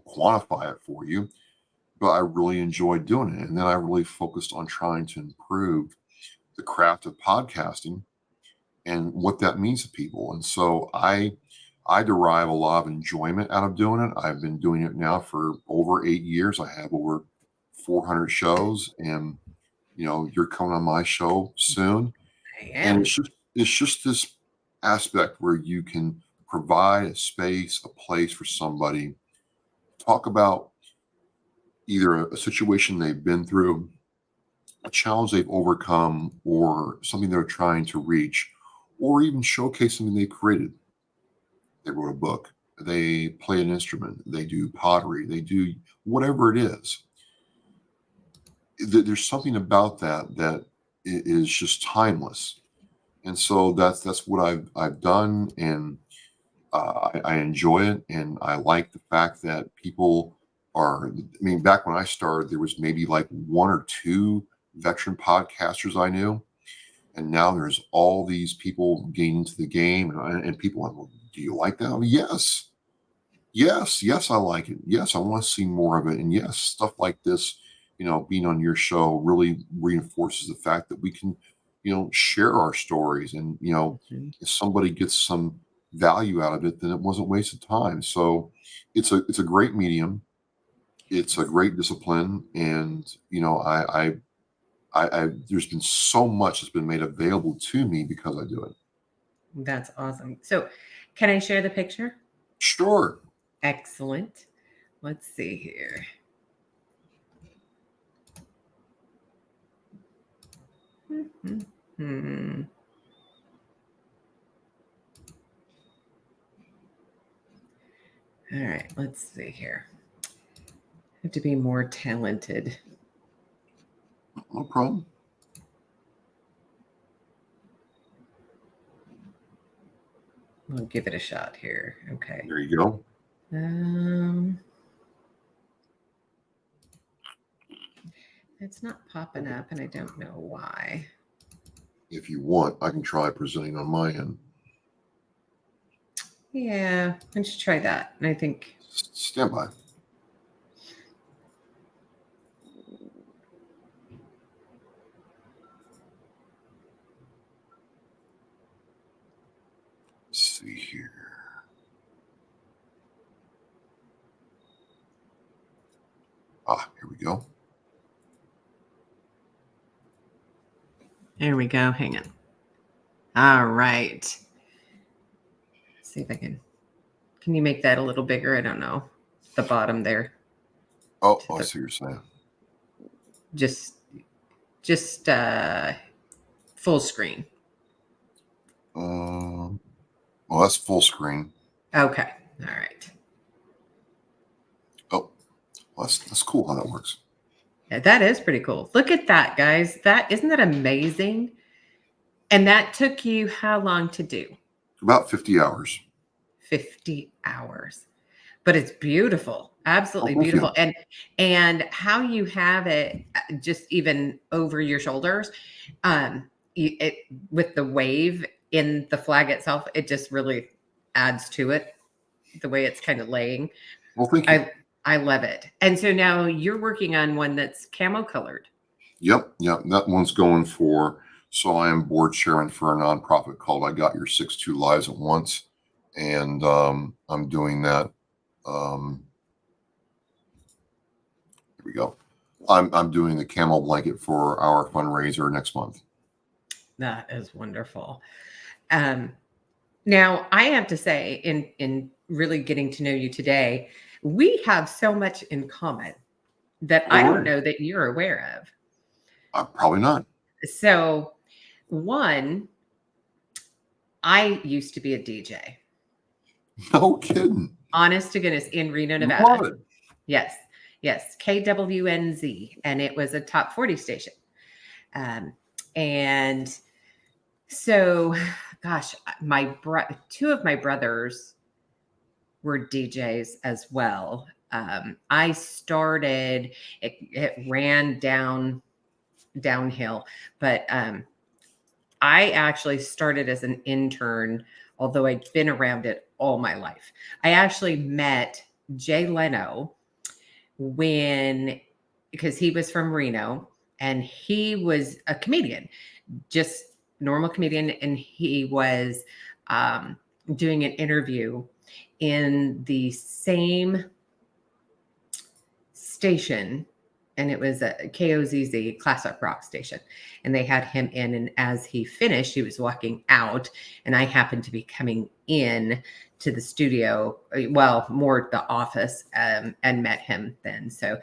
quantify it for you, but I really enjoyed doing it. And then I really focused on trying to improve the craft of podcasting and what that means to people. And so I derive a lot of enjoyment out of doing it. I've been doing it now for over 8 years. I have over 400 shows, and you're coming on my show soon. I And am. it's just this aspect where you can provide a space, a place for somebody to talk about either a situation they've been through, a challenge they've overcome, or something they're trying to reach, or even showcase something they created. They wrote a book, they play an instrument, they do pottery, they do whatever it is. There's something about that is just timeless. And so that's what I've done, and I enjoy it, and I like the fact that people are. I mean, back when I started, there was maybe like one or two veteran podcasters I knew, and now there's all these people getting into the game, and people are like, well, do you like that? Yes, yes, I like it. Yes, I want to see more of it, and yes, stuff like this, being on your show really reinforces the fact that we can, share our stories, and if somebody gets some value out of it, then it wasn't wasted time. So it's a great medium. It's a great discipline, and there's been so much that's been made available to me because I do it. That's awesome. So, can I share the picture? Sure. Excellent. Let's see here. Hmm. All right, let's see here. have to be more talented. No problem. We'll give it a shot here. Okay. There you go. It's not popping up, and I don't know why. If you want, I can try presenting on my end. Yeah, let's try that. And I think Stand by. Let's see here. Here we go. there we go. Hang on. All right. Let's see if I can. Can you make that a little bigger? I don't know. The bottom there. Oh, I see what you're saying. Just full screen. Well, that's full screen. Okay. All right. Oh, well, that's cool how that works. Yeah, that is pretty cool. Look at that, guys. Isn't that amazing? And that took you how long to do? About 50 hours. 50 hours. But it's beautiful. Absolutely thank beautiful. And how you have it just even over your shoulders, with the wave in the flag itself, it just really adds to it, the way it's kind of laying. Well, thank you. I love it. And so now you're working on one that's camo colored. Yep. That one's going for. So I am board chairman for a nonprofit called I Got Your 6'2" Lives at Once, and I'm doing that. Here we go. I'm doing the camel blanket for our fundraiser next month. That is wonderful. Now I have to say, in really getting to know you today, we have so much in common that I don't know that you're aware of. Probably not. So, one, I used to be a DJ. No kidding. Honest to goodness, in Reno, Nevada. Love it. Yes, KWNZ, and it was a top 40 station. And so, gosh, two of my brothers were DJs as well. I started, it ran downhill, but I actually started as an intern, although I'd been around it all my life. I actually met Jay Leno because he was from Reno and he was a comedian, just normal comedian. And he was doing an interview in the same station, and it was a KOZZ, classic rock station. And they had him in, and as he finished, he was walking out, and I happened to be coming in to the studio, well, more the office, and met him then. So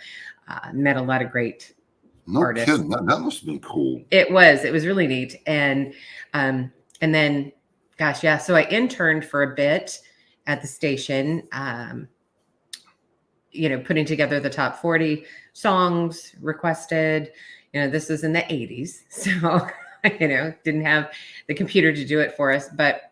met a lot of great artists. Kidding. That must have been cool. It was really neat. And then, gosh, yeah. So I interned for a bit at the station, putting together the top 40 songs requested. This was in the 80s. So, didn't have the computer to do it for us, but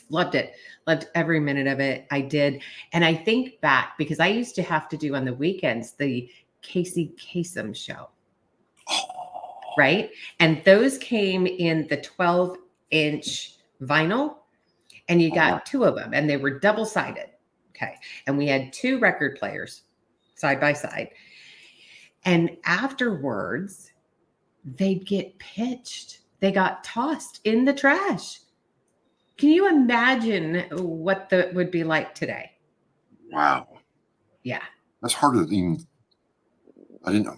loved it. Loved every minute of it. I did. And I think back, because I used to have to do on the weekends, the Casey Kasem show. Right. And those came in the 12-inch vinyl, and you got two of them, and they were double-sided. Okay. And we had two record players side by side. And afterwards, they'd get pitched. They got tossed in the trash. Can you imagine what that would be like today? Wow. Yeah. That's hard to even. I didn't know.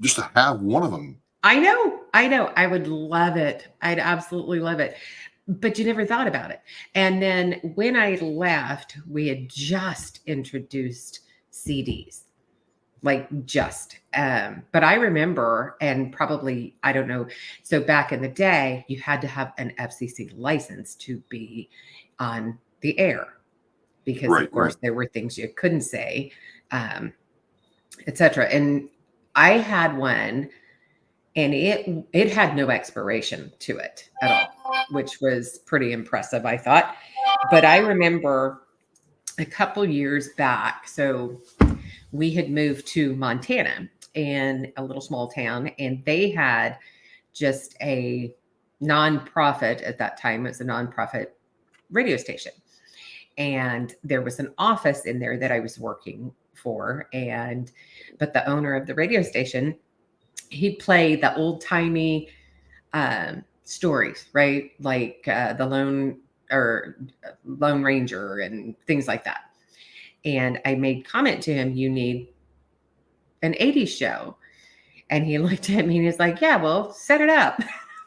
Just to have one of them. I know. I would love it. I'd absolutely love it. But you never thought about it. And then when I left, we had just introduced CDs, like just. But I remember, and probably, I don't know. So back in the day, you had to have an FCC license to be on the air. because Right, of course right. there were things you couldn't say, etc. And I had one, and it had no expiration to it at all, which was pretty impressive, I thought. But I remember a couple years back, so we had moved to Montana, in a little small town, and they had just a nonprofit at that time. It was a nonprofit radio station. And there was an office in there that I was working for. But the owner of the radio station, he'd play the old timey stories, right? Like the Lone Ranger and things like that. And I made comment to him, you need an 80s show. And he looked at me and he's like, yeah, well, set it up.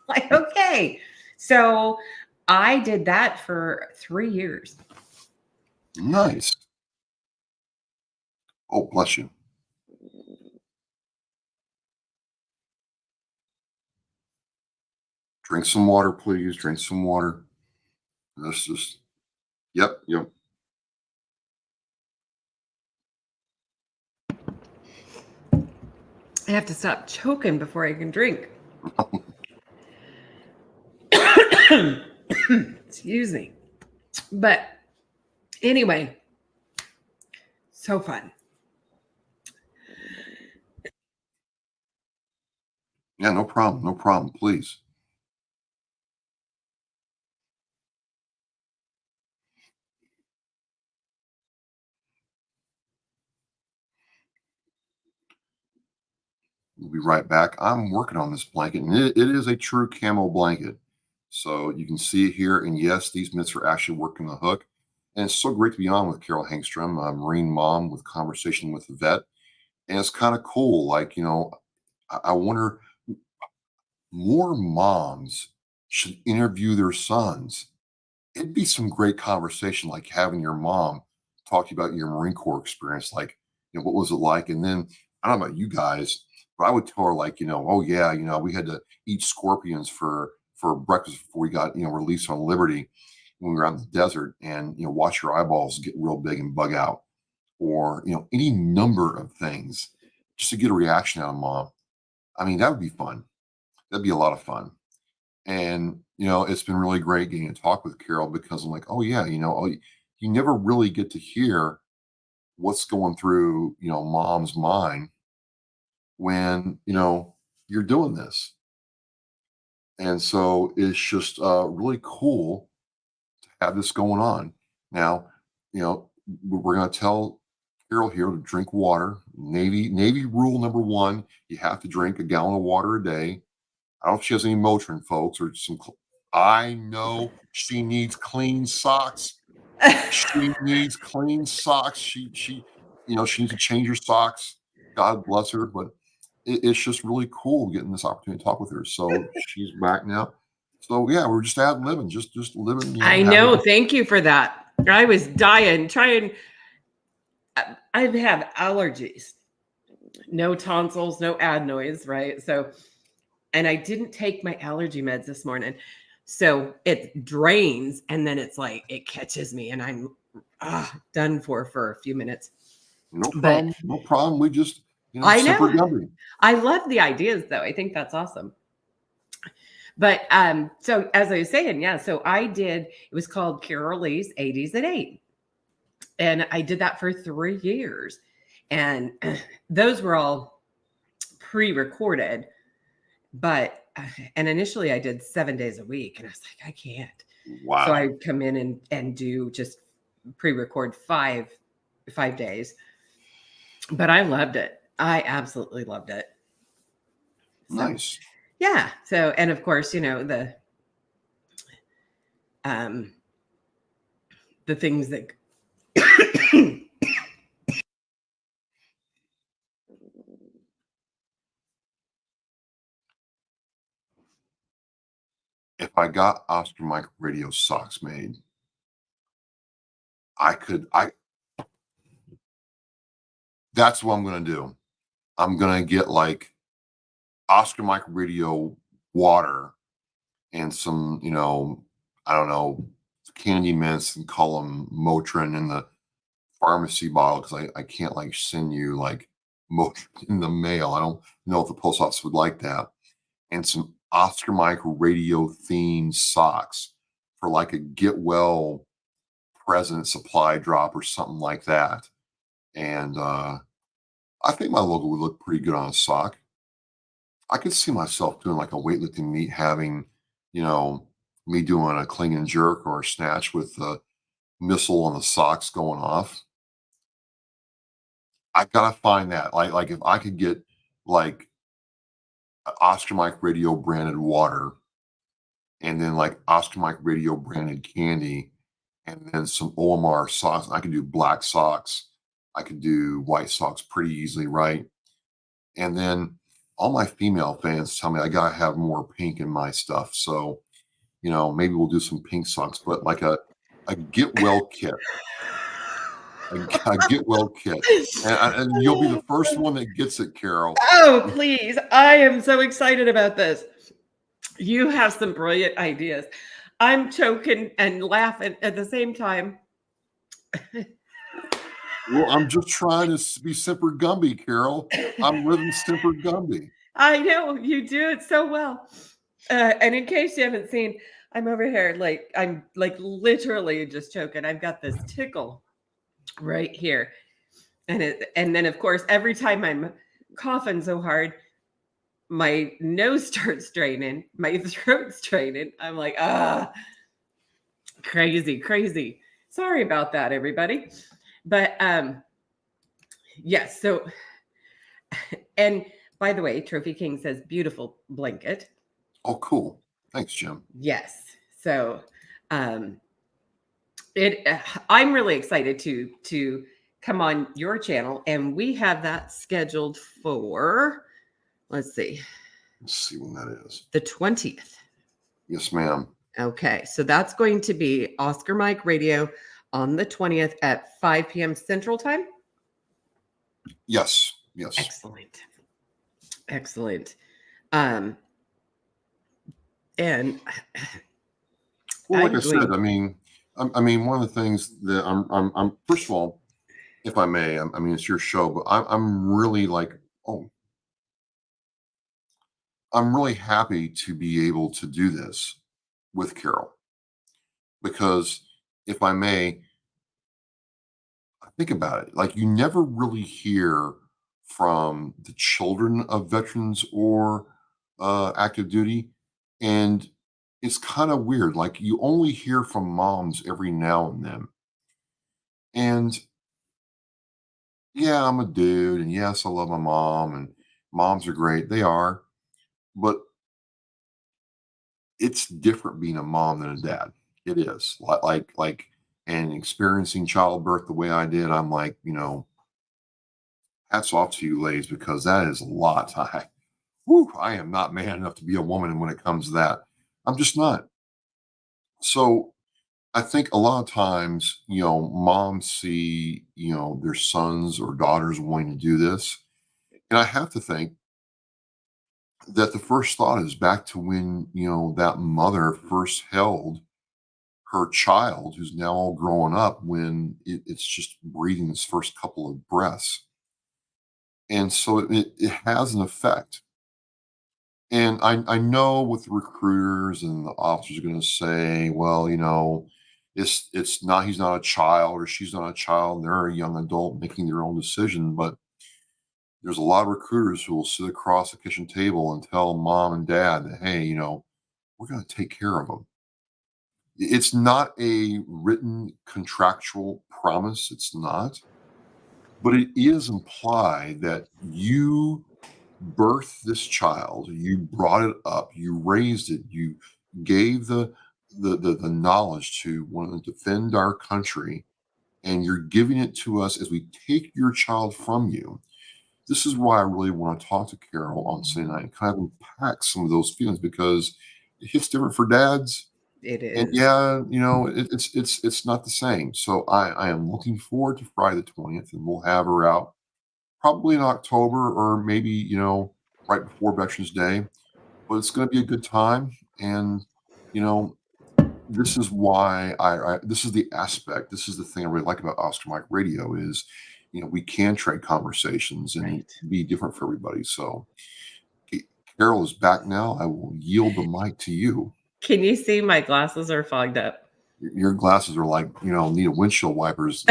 Like, okay. So I did that for 3 years. Nice. Oh, bless you. Drink some water, please. Drink some water. This is, yep, yep. I have to stop choking before I can drink. Excuse me. But anyway, so fun. Yeah, no problem. No problem. Please. We'll be right back. I'm working on this blanket, and it is a true camo blanket. So you can see it here. And yes, these mitts are actually working the hook. And it's so great to be on with Carol Hangstrom, a Marine mom with Conversation with the Vet. And it's kind of cool. Like, I wonder, more moms should interview their sons. It'd be some great conversation, like having your mom talk to you about your Marine Corps experience. Like, what was it like? And then I don't know about you guys, but I would tell her, like, oh yeah, we had to eat scorpions for breakfast before we got, released on liberty when we were out in the desert, and watch your eyeballs get real big and bug out, or any number of things, just to get a reaction out of mom. I mean, that would be fun. That'd be a lot of fun. And, it's been really great getting to talk with Carol, because I'm like, oh yeah, you never really get to hear what's going through, mom's mind when, you're doing this. And so it's just really cool to have this going on. Now, we're going to tell Carol here to drink water. Navy rule number one, you have to drink a gallon of water a day. I don't know if she has any Motrin, folks, or some. I know she needs clean socks. She needs clean socks. She needs to change her socks. God bless her, but it's just really cool getting this opportunity to talk with her. So she's back now. So yeah, we're just ad living, just living. I know. Thank you for that. I was dying, trying. I have allergies, no tonsils, no adenoids, right? So, and I didn't take my allergy meds this morning. So it drains, and then it's like it catches me, and I'm done for a few minutes. No problem. No problem. We just, I know. I love the ideas, though. I think that's awesome. But so as I was saying, yeah. So I did. It was called Carol Lee's 80s at 8, and I did that for 3 years, and those were all pre-recorded. But and initially I did 7 days a week, and I was like, I can't. Wow. So I come in and do just pre-record five days. But I loved it. I absolutely loved it. So, nice. Yeah. So, and of course, the things that if I got Oscar Mike Radio socks made, that's what I'm going to do. I'm going to get like Oscar Mike Radio water and some, I don't know, candy mints and call them Motrin in the pharmacy bottle because I can't like send you like Motrin in the mail. I don't know if the post office would like that. And some Oscar Mike radio themed socks for like a get well present supply drop or something like that. And I think my logo would look pretty good on a sock. I could see myself doing like a weightlifting meet, having, you know, me doing a clean and jerk or a snatch with the missile on the socks going off. I gotta find that. Like if I could get like Oscar Mike Radio branded water, and then like Oscar Mike Radio branded candy, and then some OMR socks. I could do black socks. I could do white socks pretty easily, right? And then all my female fans tell me I gotta have more pink in my stuff. So, maybe we'll do some pink socks, but like a get well kit. A get well kit. And you'll be the first one that gets it, Carol. Oh, please. I am so excited about this. You have some brilliant ideas. I'm choking and laughing at the same time. Well, I'm just trying to be Semper Gumby, Carol. I'm living Semper Gumby. I know you do it so well. And in case you haven't seen, I'm over here, I'm literally just choking. I've got this tickle right here. And then of course, every time I'm coughing so hard, my nose starts draining, my throat's draining. I'm like, crazy. Sorry about that, everybody. But yes, so, and by the way, Trophy King says beautiful blanket. Oh, cool. Thanks, Jim. Yes. So I'm really excited to come on your channel, and we have that scheduled for, let's see when that is. The 20th. Yes, ma'am. Okay. So that's going to be Oscar Mike Radio on the 20th at 5 p.m. Central Time. Yes. Excellent. And well, like I said, I mean, one of the things that I'm first of all, if I may, I mean, it's your show, but I'm really I'm really happy to be able to do this with Carol, because if I may, think about it. Like, you never really hear from the children of veterans or active duty, and it's kind of weird. Like, you only hear from moms every now and then. And yeah, I'm a dude, and yes, I love my mom, and moms are great. They are, but it's different being a mom than a dad. It is and experiencing childbirth the way I did. I'm like, hats off to you ladies, because that is a lot. I am not man enough to be a woman when it comes to that. I'm just not. So I think a lot of times, moms see, their sons or daughters wanting to do this. And I have to think that the first thought is back to when, that mother first held her child, who's now all grown up, when it's just breathing its first couple of breaths. And so it has an effect. And I know with the recruiters and the officers are going to say, well, it's not, he's not a child or she's not a child. They're a young adult making their own decision. But there's a lot of recruiters who will sit across the kitchen table and tell mom and dad that, hey, we're going to take care of them. It's not a written contractual promise. It's not. But it is implied that you birthed this child, you brought it up, you raised it, you gave the knowledge to want to defend our country, and you're giving it to us as we take your child from you. This is why I really want to talk to Carol on Sunday night and kind of unpack some of those feelings, because it hits different for dads. It is. And yeah, it's not the same. So I am looking forward to Friday the 20th, and we'll have her out probably in October, or maybe, right before Veterans Day. But it's going to be a good time. And, this is why this is the aspect. This is the thing I really like about Oscar Mike Radio is, we can trade conversations and Right. be different for everybody. So Carol is back now. I will yield the mic to you. Can you see my glasses are fogged up? Your glasses are like, need a windshield wipers.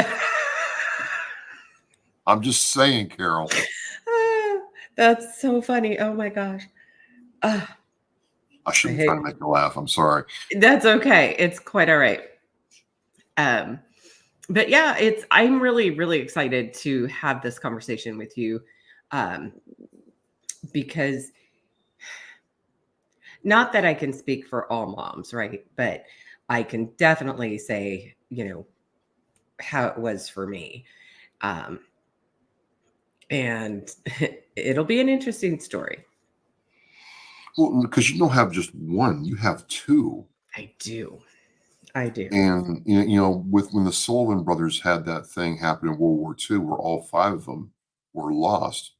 I'm just saying, Carol. That's so funny. Oh my gosh. I shouldn't try to make you laugh. I'm sorry. That's okay. It's quite all right. But yeah, I'm really, really excited to have this conversation with you. Because not that I can speak for all moms, right? But I can definitely say, how it was for me. And it'll be an interesting story. Well, because you don't have just one, you have two. I do. And when the Sullivan brothers had that thing happen in World War II, where all five of them were lost,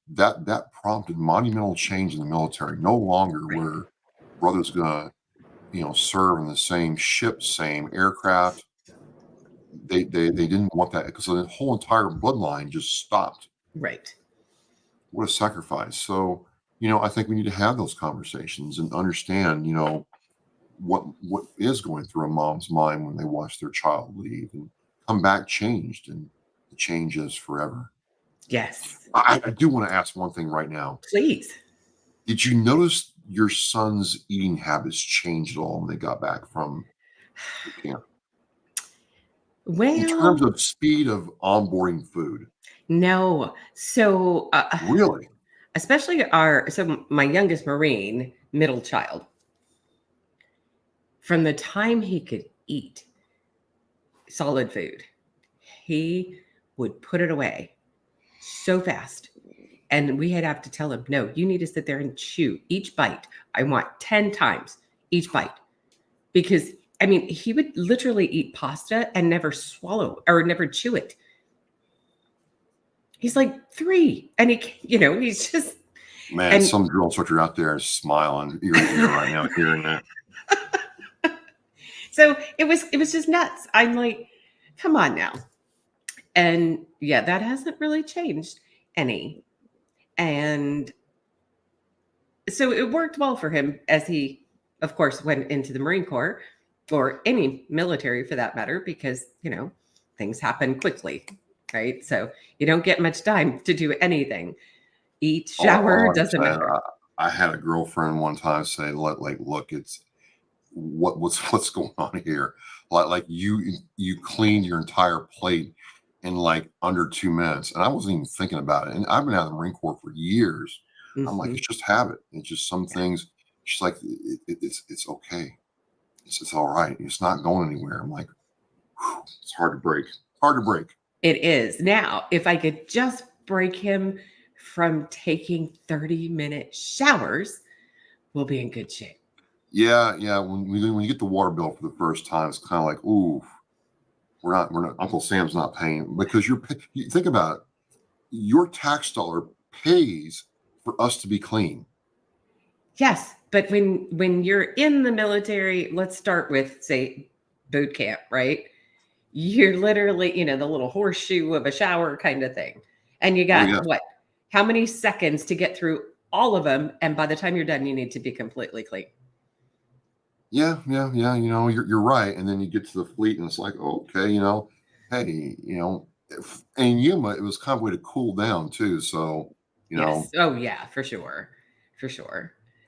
that prompted monumental change in the military. No longer were brothers gonna, serve in the same ship, same aircraft. They didn't want that because the whole entire bloodline just stopped. Right. What a sacrifice. So, I think we need to have those conversations and understand, what is going through a mom's mind when they watch their child leave and come back changed, and the change is forever. Yes. I do want to ask one thing right now. Please. Did you notice your son's eating habits changed at all when they got back from the camp? Well, In terms of speed of onboarding food? no. So, Really? especially my youngest Marine, middle child, from the time he could eat solid food, he would put it away so fast. And we'd have to tell him, no, you need to sit there and chew each bite. I want 10 times each bite. Because, he would literally eat pasta and never swallow or never chew it. He's like 3. And he's just. Man, some drill instructor out there is smiling ear to ear right now hearing that. So it was just nuts. I'm like, come on now. And yeah, that hasn't really changed any. And so it worked well for him as he, of course, went into the Marine Corps or any military for that matter, because, things happen quickly, right? So you don't get much time to do anything. Eat, shower, doesn't matter. I had a girlfriend one time say, look, it's what's going on here? Like you cleaned your entire plate in like under 2 minutes, and I wasn't even thinking about it. And I've been out of the Marine Corps for years. I'm like, it's just habit. It's just some things. She's like, it's okay. It's all right. It's not going anywhere. I'm like, it's hard to break. Hard to break. It is. Now, if I could just break him from taking 30-minute showers, we'll be in good shape. Yeah. When you get the water bill for the first time, it's kind of like, ooh, we're not. Uncle Sam's not paying, because you think about it. Your tax dollar pays for us to be clean. Yes, but when you're in the military, let's start with, say, boot camp, right? You're literally, the little horseshoe of a shower kind of thing. And you got what? How many seconds to get through all of them? And by the time you're done, you need to be completely clean. Yeah. You're right. And then you get to the fleet, and it's like, okay, hey, in Yuma, it was kind of a way to cool down too. So, Yes. Oh yeah, for sure.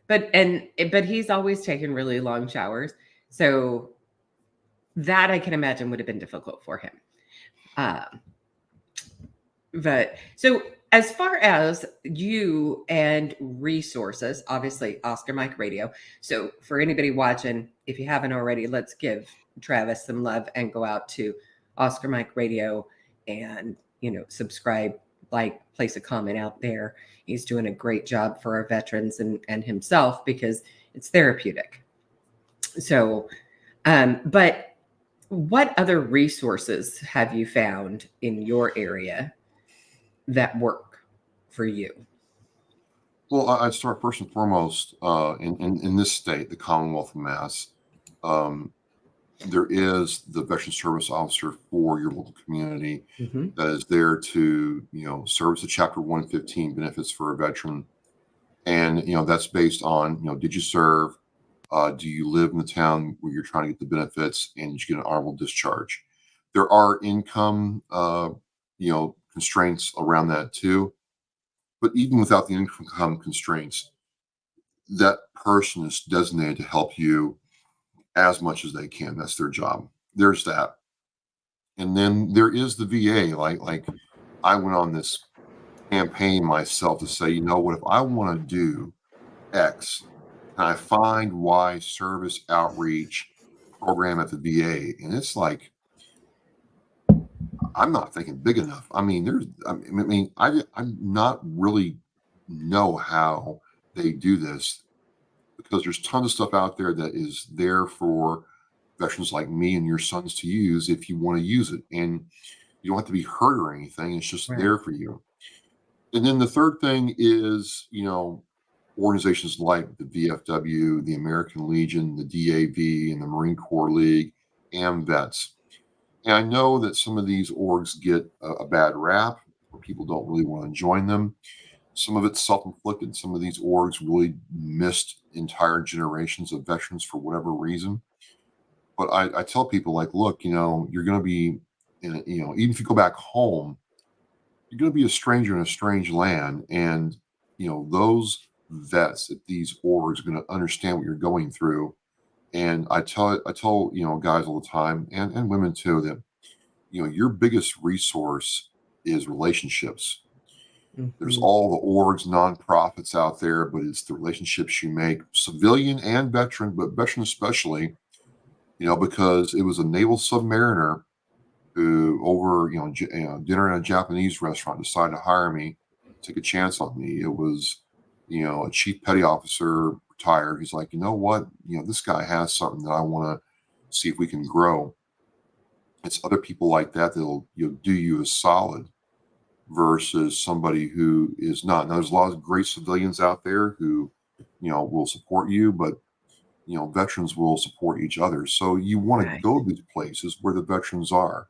But he's always taken really long showers, so that I can imagine would have been difficult for him. But so as far as you and resources, obviously Oscar Mike Radio. So for anybody watching, if you haven't already, let's give Travis some love and go out to Oscar Mike Radio and, subscribe, place a comment out there. He's doing a great job for our veterans and himself, because it's therapeutic. So, but what other resources have you found in your area that work for you? Well, I'd start first and foremost in this state, the Commonwealth of Mass. um, there is the veteran service officer for your local community that is there to, service the Chapter 115 benefits for a veteran. And, that's based on, did you serve? Do you live in the town where you're trying to get the benefits, and did you get an honorable discharge? There are income, constraints around that too. But even without the income constraints, that person is designated to help you as much as they can. That's their job. There's that. And then there is the VA. Like I went on this campaign myself to say, what, if I want to do X, can I find Y service outreach program at the VA? And it's like, I'm not thinking big enough. I'm not really know how they do this, because there's tons of stuff out there that is there for veterans like me and your sons to use if you want to use it. And you don't have to be hurt or anything. It's just there for you. And then the third thing is, organizations like the VFW, the American Legion, the DAV, and the Marine Corps League, and vets. And I know that some of these orgs get a bad rap, where people don't really want to join them. Some of it's self-inflicted. Some of these orgs really missed entire generations of veterans for whatever reason. But I tell people, look, you're going to be, even if you go back home, you're going to be a stranger in a strange land. And, those vets at these orgs are going to understand what you're going through. And I tell guys all the time, and women too, that, your biggest resource is relationships. There's all the orgs, nonprofits out there, but it's the relationships you make, civilian and veteran, but veteran especially, because it was a naval submariner who, over dinner at a Japanese restaurant, decided to hire me, take a chance on me. It was, a chief petty officer, retired. He's like, what, this guy has something that I want to see if we can grow. It's other people like that that'll do you a solid, versus somebody who is not. Now, there's a lot of great civilians out there who, will support you, but, veterans will support each other. So you want to go to these places where the veterans are.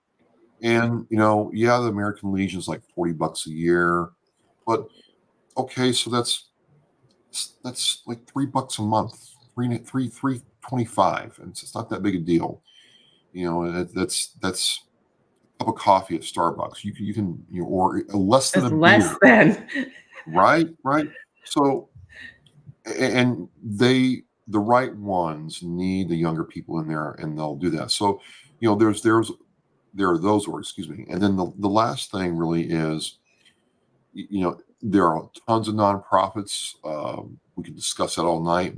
And, the American Legion is like $40 a year, but okay, so that's like $3 a month, three 25, and it's not that big a deal. That's a cup of coffee at Starbucks. You can or less than a less beer. than right. So, and the right ones need the younger people in there, and they'll do that. So, there are those, or excuse me. And then the last thing really is, there are tons of nonprofits. We could discuss that all night,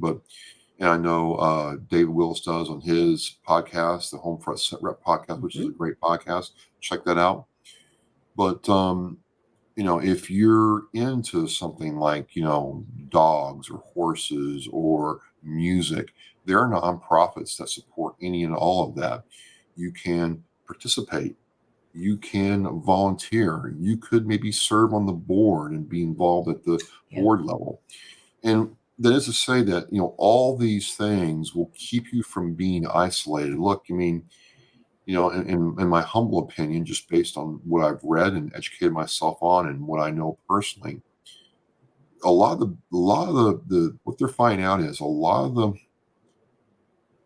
and I know David Willis does on his podcast, the Homefront Set Rep podcast, which is a great podcast. Check that out. But if you're into something like dogs or horses or music, there are nonprofits that support any and all of that. You can participate. You can volunteer. You could maybe serve on the board and be involved at the board level. And that is to say that, all these things will keep you from being isolated. Look, in my humble opinion, just based on what I've read and educated myself on and what I know personally, a lot of the what they're finding out is a lot of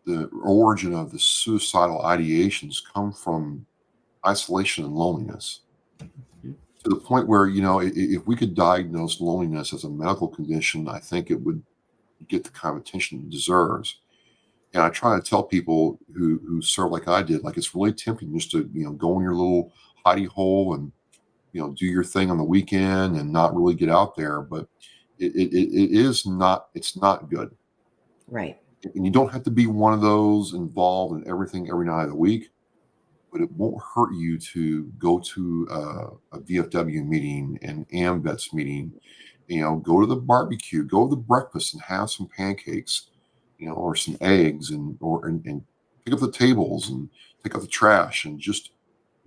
the origin of the suicidal ideations come from isolation and loneliness, to the point where, if we could diagnose loneliness as a medical condition, I think it would get the kind of attention it deserves. And I try to tell people who serve like I did, it's really tempting just to, go in your little hidey hole and, do your thing on the weekend and not really get out there. But it's not good. right. And you don't have to be one of those involved in everything every night of the week, but it won't hurt you to go to a VFW meeting, an AMVETS meeting, go to the barbecue, go to the breakfast and have some pancakes, or some eggs, and pick up the tables and take out the trash and just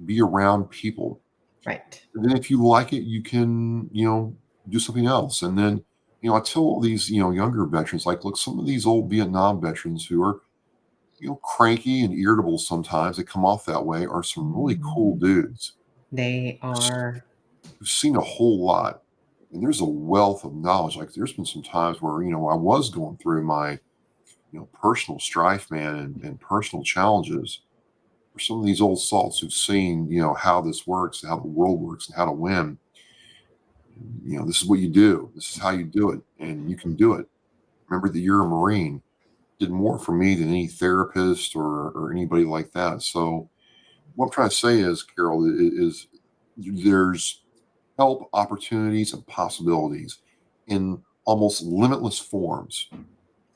be around people. Right. And then if you like it, you can, do something else. And then, I tell all these, younger veterans, look, some of these old Vietnam veterans who are, cranky and irritable sometimes. They come off that way. Are some really cool dudes They are. who've seen a whole lot. And there's a wealth of knowledge. Like there's been some times where, I was going through my, personal strife, man, and personal challenges. For some of these old salts who've seen, how this works, how the world works, and how to win. This is what you do. This is how you do it, and you can do it. Remember that you're a Marine. Did more for me than any therapist or anybody like that. So, what I'm trying to say is, Carol, is there's help, opportunities, and possibilities in almost limitless forms.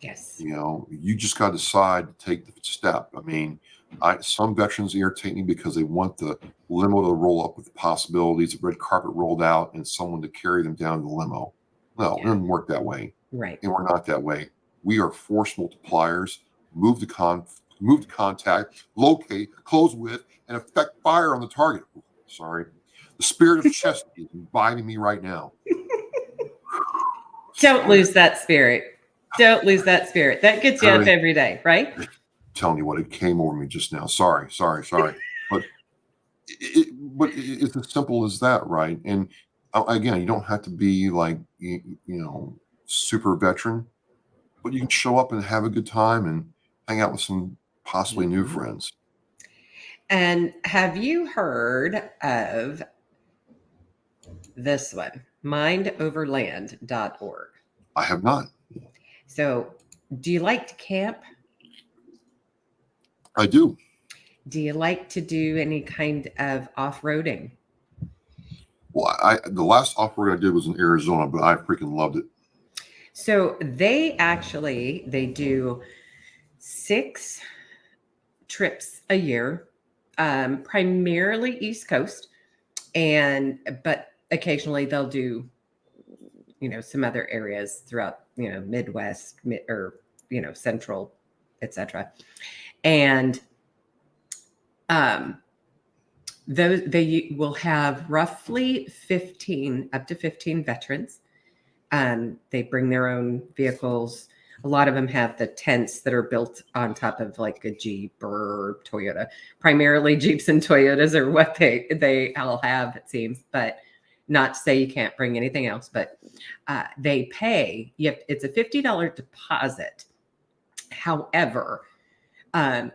Yes. You just got to decide to take the step. I mean, some veterans irritate me because they want the limo to roll up with the possibilities, the red carpet rolled out, and someone to carry them down the limo. No, It doesn't work that way. Right. And we're not that way. We are force multipliers. Move to contact, locate, close with, and effect fire on the target. Sorry. The spirit of Chesty is imbibing me right now. Don't lose that spirit. Don't lose that spirit. That gets you up every day, right? Telling you what, it came over me just now. Sorry. But it's as simple as that, right? And again, you don't have to be like, super veteran, but you can show up and have a good time and hang out with some possibly new friends. And have you heard of this one, mindoverland.org? I have not. So, do you like to camp? I do. Do you like to do any kind of off-roading? Well, the last off-road I did was in Arizona, but I freaking loved it. So they do 6 trips a year, primarily East Coast, but occasionally they'll do, some other areas throughout, Midwest or, Central, etc. And they will have roughly 15, up to 15 veterans. They bring their own vehicles. A lot of them have the tents that are built on top of like a Jeep or Toyota. Primarily Jeeps and Toyotas are what they all have, it seems, but not to say you can't bring anything else, but they pay, it's a $50 deposit. However,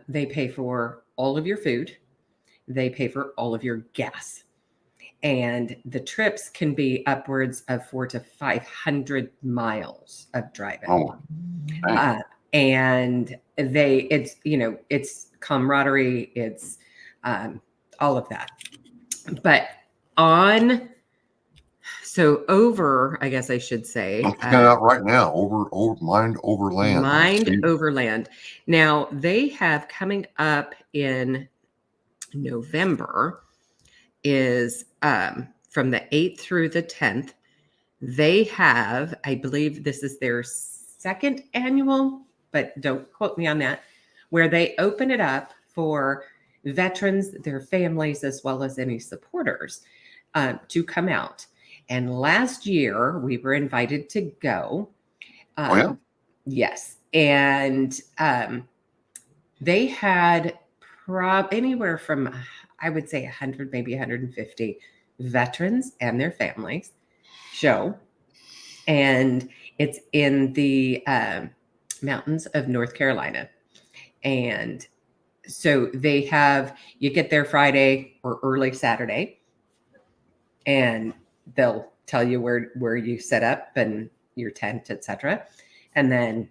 they pay for all of your food. They pay for all of your gas. And the trips can be upwards of 400 to 500 miles of driving. Oh, and it's camaraderie, it's all of that. But I guess I should say. I'm checking it out right now. Over Mind Over Land. Mind Over Land. Now they have coming up in November is from the 8th through the 10th. They have, I believe this is their 2nd annual, but don't quote me on that, where they open it up for veterans, their families, as well as any supporters to come out. And last year we were invited to go. Oh, yeah? Yes. And they had anywhere from, I would say 100, maybe 150 veterans and their families show. And it's in the mountains of North Carolina. And so you get there Friday or early Saturday, and they'll tell you where you set up and your tent, etc. And then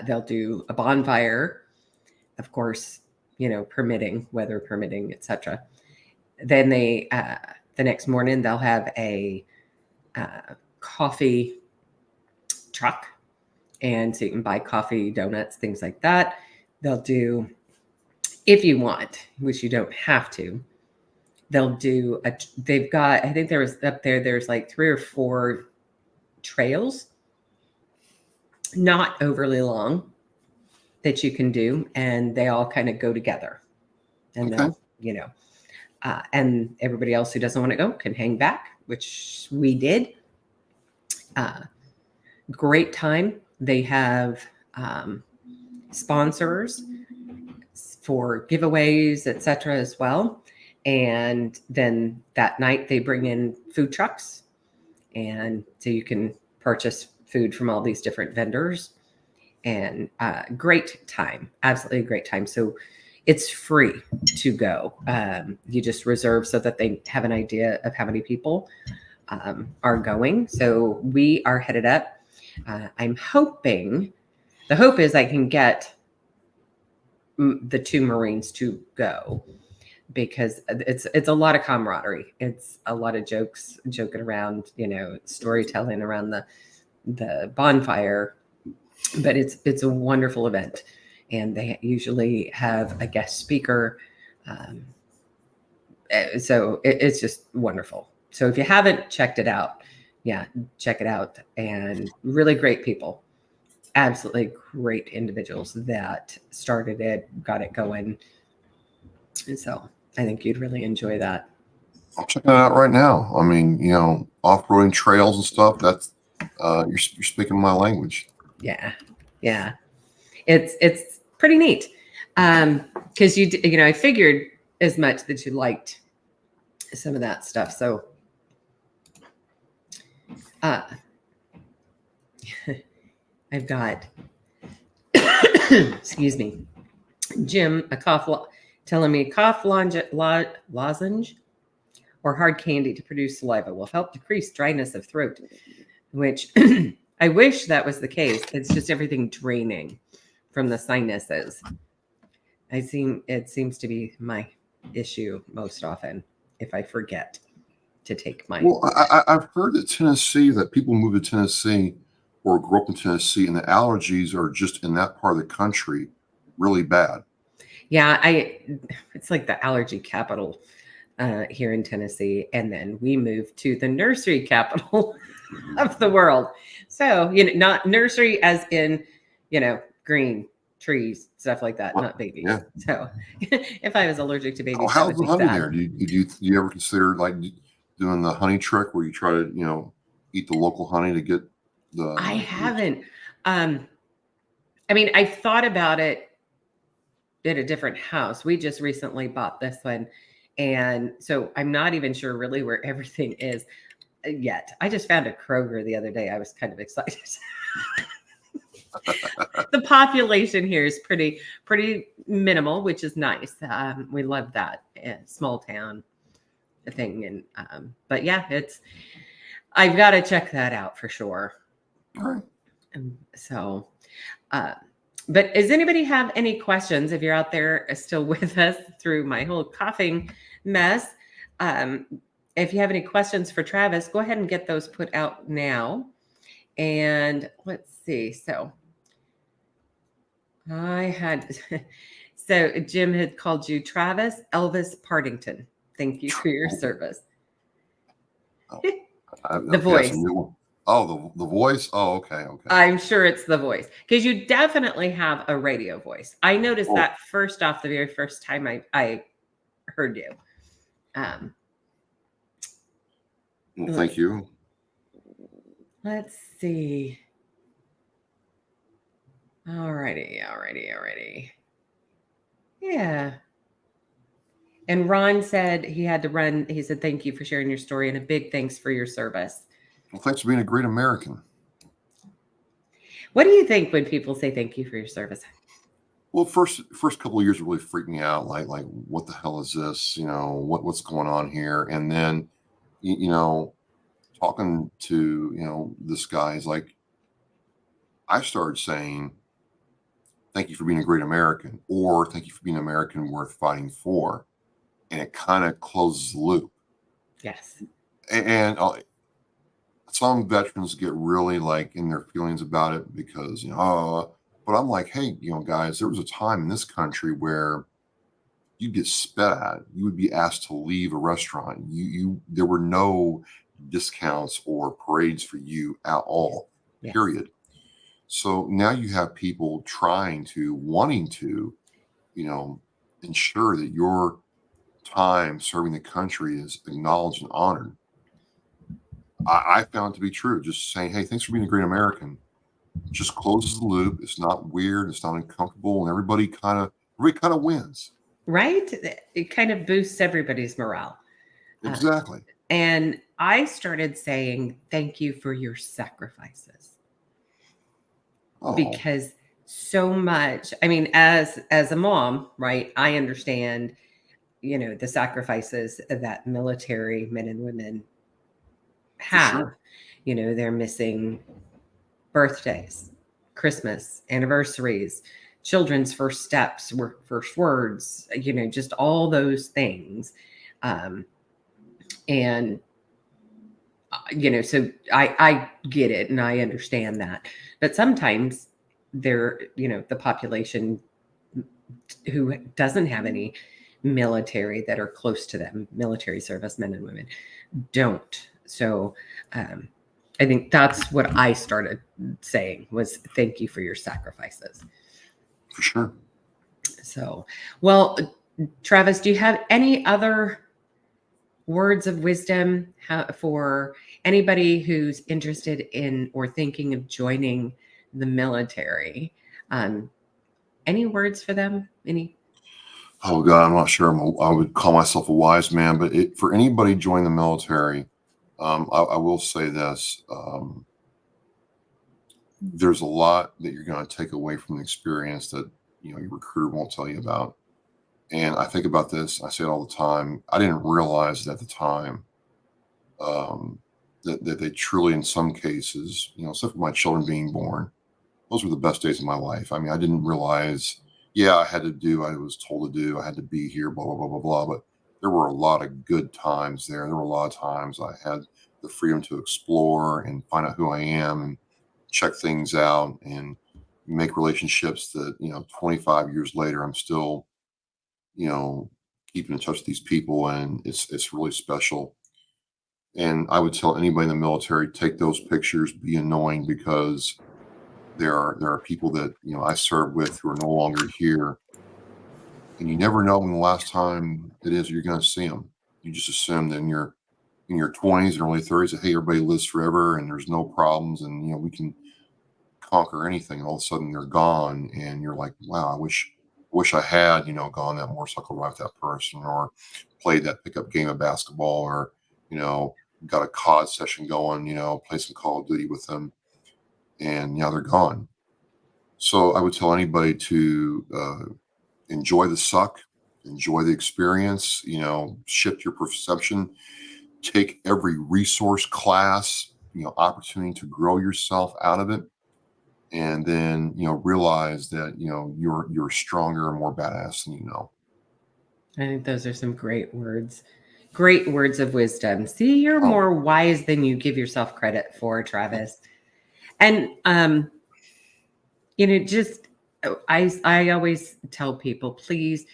they'll do a bonfire, of course, permitting, weather permitting, etc. Then the next morning they'll have a coffee truck, and so you can buy coffee, donuts, things like that. They'll do, if you want, which you don't have to, they'll do they've got, I think there's like 3 or 4 trails, not overly long, that you can do, and they all kind of go together. And Okay. they'll, and everybody else who doesn't want to go can hang back, which we did. Great time. They have sponsors for giveaways, etc. as well. And then that night they bring in food trucks, and so you can purchase food from all these different vendors. And great time, absolutely great time. So it's free to go. You just reserve so that they have an idea of how many people are going. So we are headed up. I'm hoping, the hope is I can get the 2 Marines to go, because it's a lot of camaraderie. It's a lot of joking around, storytelling around the bonfire. But it's a wonderful event, and they usually have a guest speaker. So it's just wonderful. So if you haven't checked it out, check it out. And really great people, absolutely great individuals that started it, got it going. And so I think you'd really enjoy that. I'm checking it out right now. I mean, off-roading trails and stuff. That's you're speaking my language. Yeah. It's pretty neat. Because I figured as much that you liked some of that stuff. So I've got excuse me, Jim, telling me cough lozenge or hard candy to produce saliva will help decrease dryness of throat, which I wish that was the case. It's just everything draining from the sinuses. It seems to be my issue most often if I forget to take my. Well, I've heard that people move to Tennessee or grew up in Tennessee, and the allergies are just in that part of the country really bad. Yeah, it's like the allergy capital here in Tennessee, and then we moved to the nursery capital of the world. So not nursery as in green trees, stuff like that, not babies. Yeah. So if I was allergic to babies, How's the honey there? Do you ever consider like doing the honey trick where you try to eat the local honey to get the? I haven't. I mean, I've thought about it at a different house. We just recently bought this one, and so I'm not even sure really where everything is yet. I just found a Kroger the other day. I was kind of excited. The population here is pretty minimal, which is nice. We love that small town thing, and but yeah, I've got to check that out for sure. All right. So, but does anybody have any questions? If you're out there still with us through my whole coughing mess, if you have any questions for Travis, go ahead and get those put out now. And let's see. So so Jim had called you Travis Elvis Partington. Thank you for your service. The voice. Oh, the voice. Oh, okay. I'm sure it's the voice, because you definitely have a radio voice. I noticed that first off the very first time I heard you. Well, thank you. Let's see. Alrighty. Yeah. And Ron said he had to run. He said, thank you for sharing your story and a big thanks for your service. Well, thanks for being a great American. What do you think when people say thank you for your service? Well, first couple of years really freaked me out. Like what the hell is this? What's going on here? And then, talking to, this guy is like, I started saying, thank you for being a great American, or thank you for being an American worth fighting for. And it kind of closes the loop. Yes. And some veterans get really like in their feelings about it because, but I'm like, hey, guys, there was a time in this country where you'd get spit at. You would be asked to leave a restaurant. There were no discounts or parades for you at all, yes. Period. So now you have people wanting to, ensure that your time serving the country is acknowledged and honored. I found it to be true. Just saying, hey, thanks for being a great American. just closes the loop. It's not weird. It's not uncomfortable, and everybody kind of wins. Right? It kind of boosts everybody's morale. Exactly. And I started saying, thank you for your sacrifices. Oh, Because so much, I mean, as a mom, right, I understand, the sacrifices that military men and women for have. sure. They're missing birthdays, Christmas, anniversaries, children's first steps, first words, just all those things. And so I get it and I understand that. But sometimes the population who doesn't have any military that are close to them, military service men and women, don't. So I think that's what I started saying was thank you for your sacrifices. For sure. So, well, Travis, do you have any other words of wisdom for anybody who's interested in or thinking of joining the military? Any words for them? Any? Oh God, I'm not sure. I would call myself a wise man, but for anybody joining the military, I will say this: there's a lot that you're going to take away from the experience that your recruiter won't tell you about. And I think about this. I say it all the time. I didn't realize it at the time that they truly, in some cases, except for my children being born, those were the best days of my life. I mean, I didn't realize. Yeah, I had to do. I was told to do. I had to be here. Blah blah blah blah blah. But there were a lot of good times there. There were a lot of times I had the freedom to explore and find out who I am and check things out and make relationships that 25 years later I'm still keeping in touch with these people, and it's really special. And I would tell anybody in the military, take those pictures, be annoying, because there are people that I served with who are no longer here, and you never know when the last time it is you're going to see them. You just assume that in your 20s and early 30s that, hey, everybody lives forever and there's no problems, and we can conquer anything. And all of a sudden they're gone, and you're like, wow, I wish I had gone that motorcycle ride with that person, or played that pickup game of basketball, or got a COD session going, play some Call of Duty with them, and now they're gone. So I would tell anybody to enjoy the suck, enjoy the experience, shift your perception, take every resource class, opportunity to grow yourself out of it. And then, realize that, you're stronger and more badass than you know. I think those are some great words. Great words of wisdom. See, you're Oh, more wise than you give yourself credit for, Travis. And just I always tell people, please,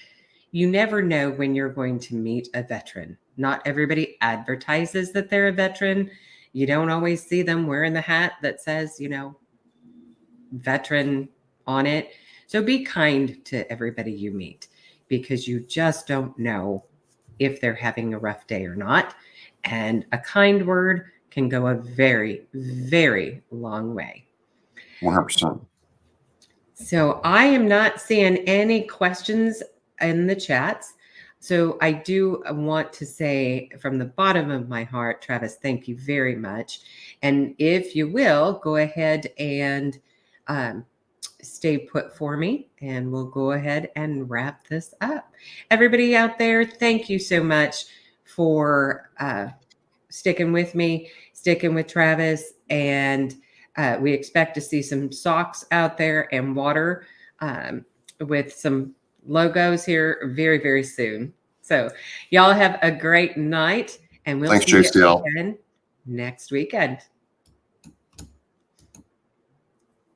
you never know when you're going to meet a veteran. Not everybody advertises that they're a veteran. You don't always see them wearing the hat that says, veteran on it. So be kind to everybody you meet, because you just don't know if they're having a rough day or not. And a kind word can go a very, very long way. 100%. So I am not seeing any questions in the chats. So I do want to say from the bottom of my heart, Travis, thank you very much. And if you will, go ahead and stay put for me, and we'll go ahead and wrap this up. Everybody out there, thank you so much for sticking with me, sticking with Travis, and we expect to see some socks out there and water with some logos here very, very soon. So y'all have a great night, and we'll Thanks, see you JCL. again next weekend.